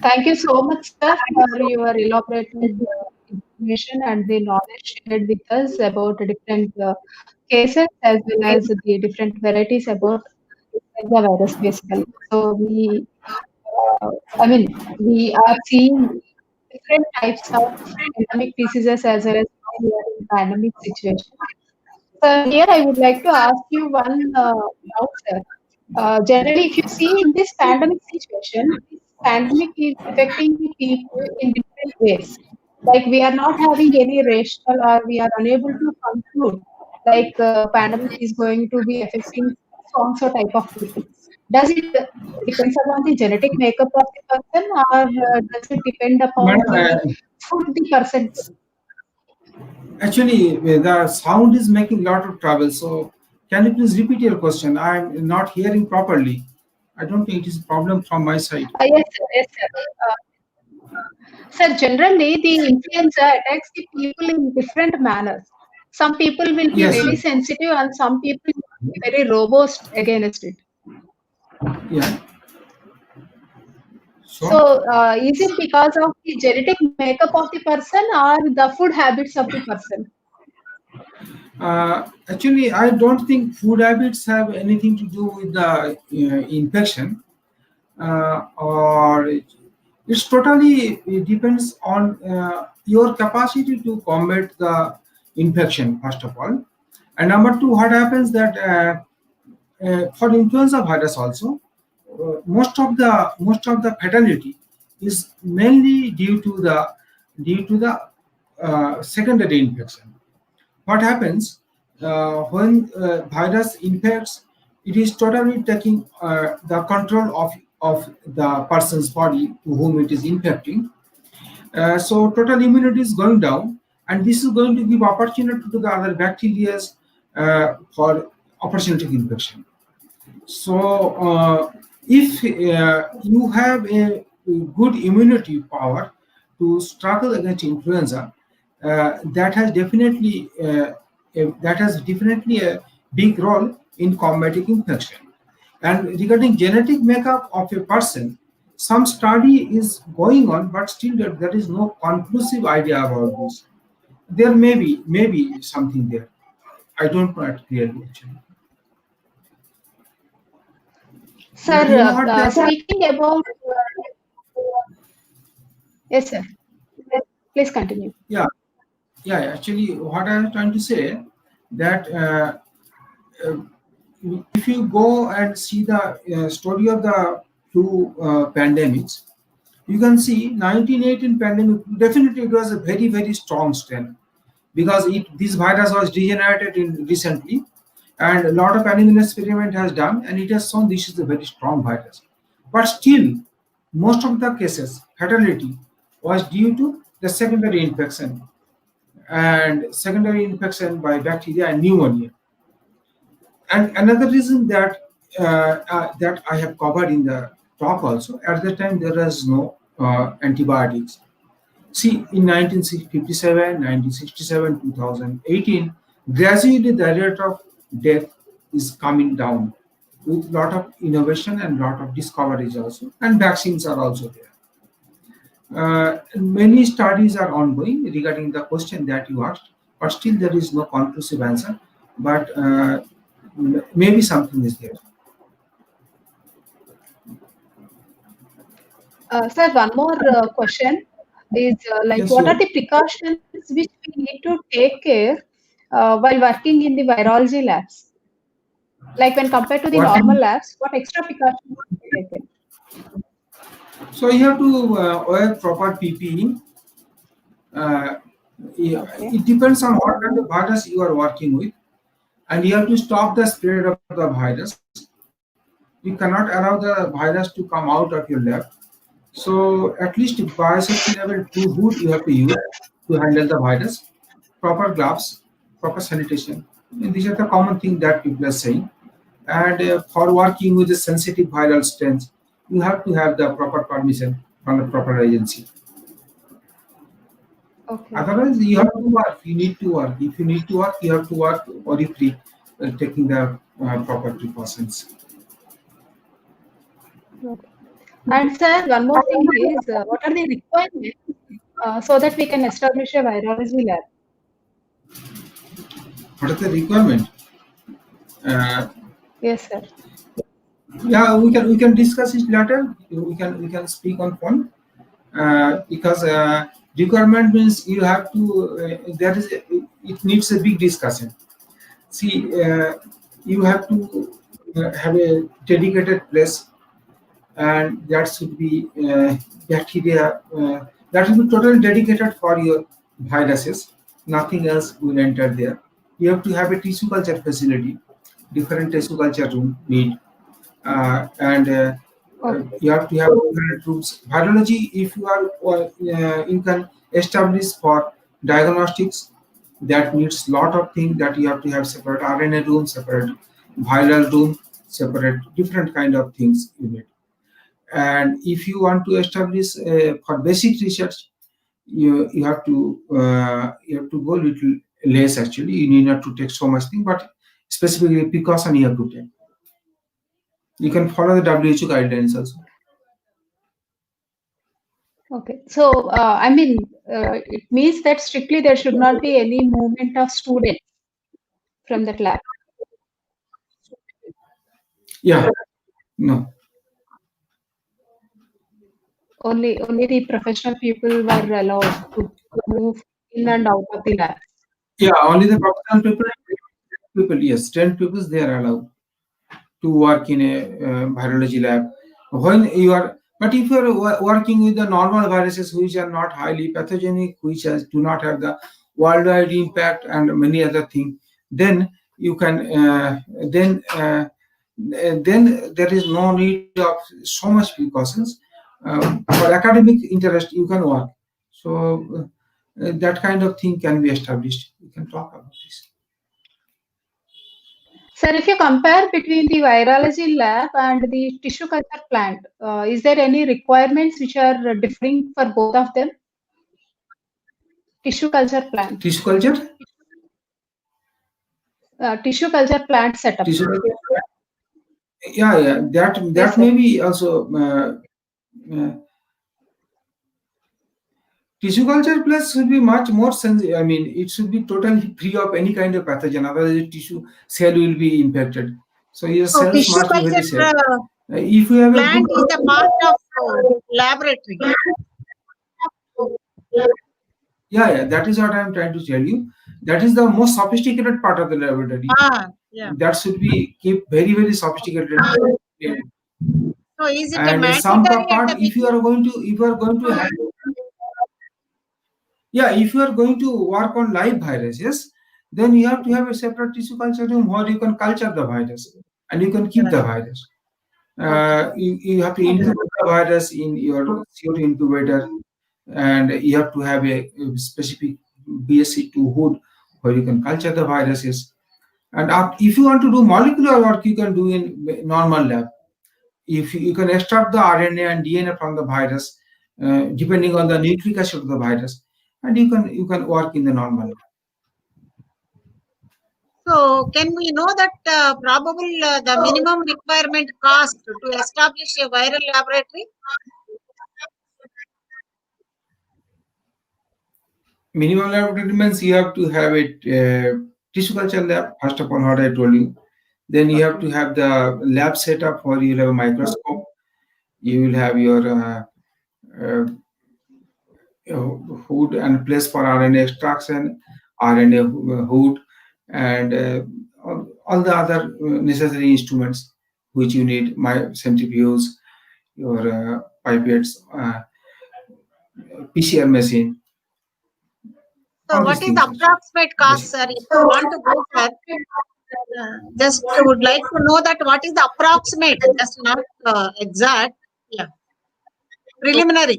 Thank you so much, sir, for your elaborated information and the knowledge shared with us about the different cases as well as the different varieties about the virus, basically. So we are seeing different types of endemic diseases as well as now we are in pandemic situation. So here I would like to ask you one doubt, sir. Generally, if you see in this pandemic situation, this pandemic is affecting the people in different ways. Like we are not having any rational, or we are unable to conclude like pandemic is going to be affecting so and so type of people. Does it depends upon the genetic makeup of the person, or does it depend upon Madam, the food the person? actually, the sound is making a lot of trouble. So, can you please repeat your question? I'm not hearing properly. I don't think it is a problem from my side. Yes, sir. Yes, sir. Sir, generally the influenza attacks the people in different manners. Some people will be Yes, very yes. sensitive and some people will be very robust against it. Yeah. So, is it because of the genetic makeup of the person or the food habits of the person? Actually, I don't think food habits have anything to do with the infection, or it's totally it depends on your capacity to combat the infection, first of all. And number two, what happens that for influenza virus also, most of the fatality is mainly due to the secondary infection. What happens when virus infects? It is totally taking the control of the person's body to whom it is infecting. So total immunity is going down, and this is going to give opportunity to the other bacteria for opportunistic infection. So if you have a good immunity power to struggle against influenza, that has definitely a big role in combating infection. And regarding genetic makeup of a person, some study is going on, but still there is no conclusive idea about this. There may be something there. I don't know it clearly actually. You know what Sir, speaking about, yes, sir, please continue. Yeah, yeah. Actually, what I am trying to say that uh, if you go and see the story of the two pandemics, you can see 1918 pandemic. Definitely, it was a very strong strain because this virus was degenerated in recently, and a lot of animal experiment has done, and it has shown this is a very strong virus. But still, most of the cases fatality was due to the secondary infection, and secondary infection by bacteria and pneumonia. And another reason that I have covered in the talk also, at the time there was no antibiotics. See, in 1957, 1967, 2018, gradually the rate of death is coming down with lot of innovation and lot of discoveries also, and vaccines are also there. Many studies are ongoing regarding the question that you asked, but still there is no conclusive answer. But maybe something is there. Sir, one more question is like, Yes, what are you. the precautions which we need to take care while working in the virology labs? Like when compared to the What normal can, labs, what extra precautions should be taken? so you have to wear proper PPE. Uh, yeah, Okay. it depends on what kind of virus you are working with, and you have to stop the spread of the virus. You cannot allow the virus to come out of your lab. So at least biosafety level 2 hood you have to use to handle the virus, proper gloves, proper sanitation. And these are the common things that people are saying. And for working with the sensitive viral strains, you have to have the proper permission from the proper agency. Okay. Otherwise, you have to work. You need to work. If you need to work, you have to work worry free, taking the proper precautions. Okay. And sir, one more thing is, what are the requirements so that we can establish a virology lab? What is the requirement? Uh, Yes, sir. yeah, we can discuss it later. We can speak on phone because requirement means you have to. It needs a big discussion. See, you have to have a dedicated place, and that should be bacteria. That will be totally dedicated for your viruses. Nothing else will enter there. You have to have a tissue culture facility, different tissue culture room need, and Okay. you have to have different rooms. Virology, if you can establish for diagnostics, that needs lot of things that you have to have separate RNA room, separate viral room, separate different kind of things you need. And if you want to establish for basic research, you have to go little less actually. You need not to take so much thing, but specifically precaution you have to take. You can follow the WHO guidelines also. Okay. So, I mean, it means that strictly there should not be any movement of students from that lab. Yeah, no. Only the professional people were allowed to move in and out of the lab. Yeah, only the professional people, yes, 10 people they are allowed to work in a virology lab. When you are, but if you are working with the normal viruses which are not highly pathogenic, which do not have the worldwide impact and many other things, then you can then there is no need of so much precautions. For academic interest, you can work. So that kind of thing can be established. We can talk about this. Sir, if you compare between the virology lab and the tissue culture plant, is there any requirements which are differing for both of them? Tissue culture plant, Tissue culture? tissue culture plant setup. Tissue culture? Yeah, that Yes, that sir. may be also uh, tissue culture plus should be much more sensitive. I mean, it should be totally free of any kind of pathogen. Otherwise, the tissue cell will be infected. So your So cells tissue must be very safe. culture If you have a good plant is a part of laboratory. yeah, that is what I am trying to tell you. That is the most sophisticated part of the laboratory. Yeah. That should be kept very sophisticated. So is it a And some mandatory at part, the beginning? if you are going to have, yeah, if you are going to work on live viruses, then you have to have a separate tissue culture room where you can culture the virus and you can keep the virus. Okay. You have to incubate the virus in your CO2 incubator, and you have to have a specific BSC2 hood where you can culture the viruses. And if you want to do molecular work, you can do in normal lab. If you can extract the RNA and DNA from the virus, depending on the nucleic acid of the virus, and you can work in the normal lab. So can we know that probable the minimum requirement cost to establish a viral laboratory? Minimum laboratory means you have to have it tissue culture lab, first of all, what I told you. Then you have to have the lab setup where you will have a microscope. You will have your uh, hood and place for RNA extraction, RNA hood, and all the other necessary instruments which you need, my centrifuge, your pipettes, PCR machine, So all what these is the things. approximate cost, sir? If you want to go for, just would like to know that what is the approximate, just not exact. Yeah, preliminary.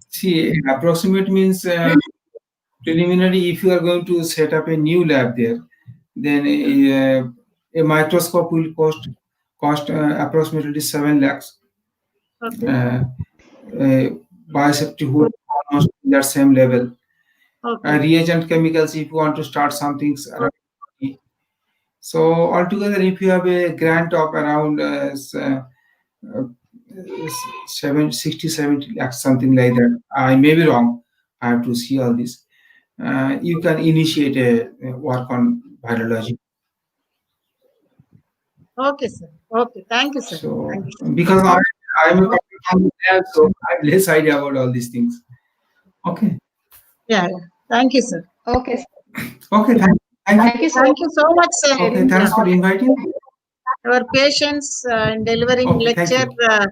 See, approximate means preliminary. If you are going to set up a new lab there, then a microscope will cost approximately 7 lakhs. Okay. Biosafety hood almost that same level. Okay. Reagent chemicals, if you want to start some things around 20. So altogether, if you have a grant of around 70 lakhs, something like that, I may be wrong. I have to see all this. You can initiate a work on virology. Okay, sir. Okay. Thank you, sir. So Thank you. because I am a computer science lab, so I have less idea about all these things. Okay. Yeah. Thank you, sir. Okay, sir. Okay. Thank you. Thank you so Thank you so much, sir. Okay. much. Thanks for inviting. Your patience in delivering Okay. Thank lecture you.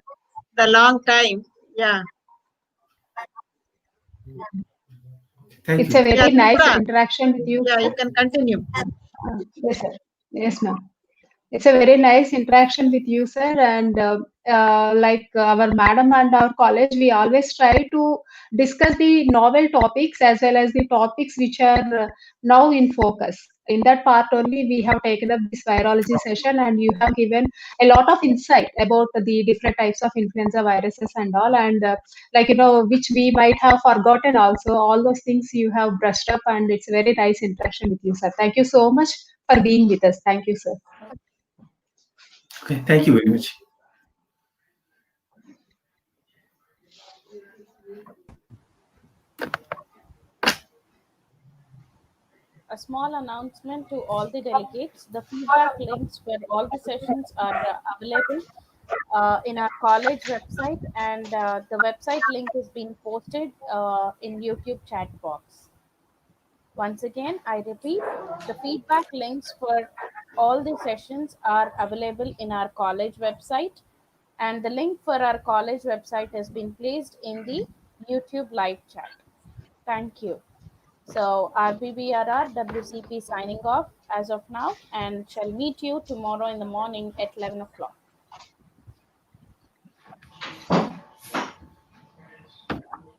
the long time. Yeah. Thank It's a you. Yeah, very nice Tripura. interaction with you, Yeah, sir. you can continue. Yes, sir. Yes, ma'am. It's a very nice interaction with you, sir. And like our madam and our college, we always try to discuss the novel topics as well as the topics which are now in focus. In that part only, we have taken up this virology session, and you have given a lot of insight about the different types of influenza viruses and all, and like which we might have forgotten also. All those things you have brushed up, and it's a very nice interaction with you, sir. Thank you so much for being with us. Thank you, sir. Okay. Thank you very much. a small announcement to all the delegates. The feedback links for all the sessions are available in our college website, and the website link is being posted in YouTube chat box. Once again, I repeat, the feedback links for all the sessions are available in our college website, and the link for our college website has been placed in the YouTube live chat. Thank you. So, RBVRR WCP signing off as of now, and shall meet you tomorrow in the morning at 11 o'clock.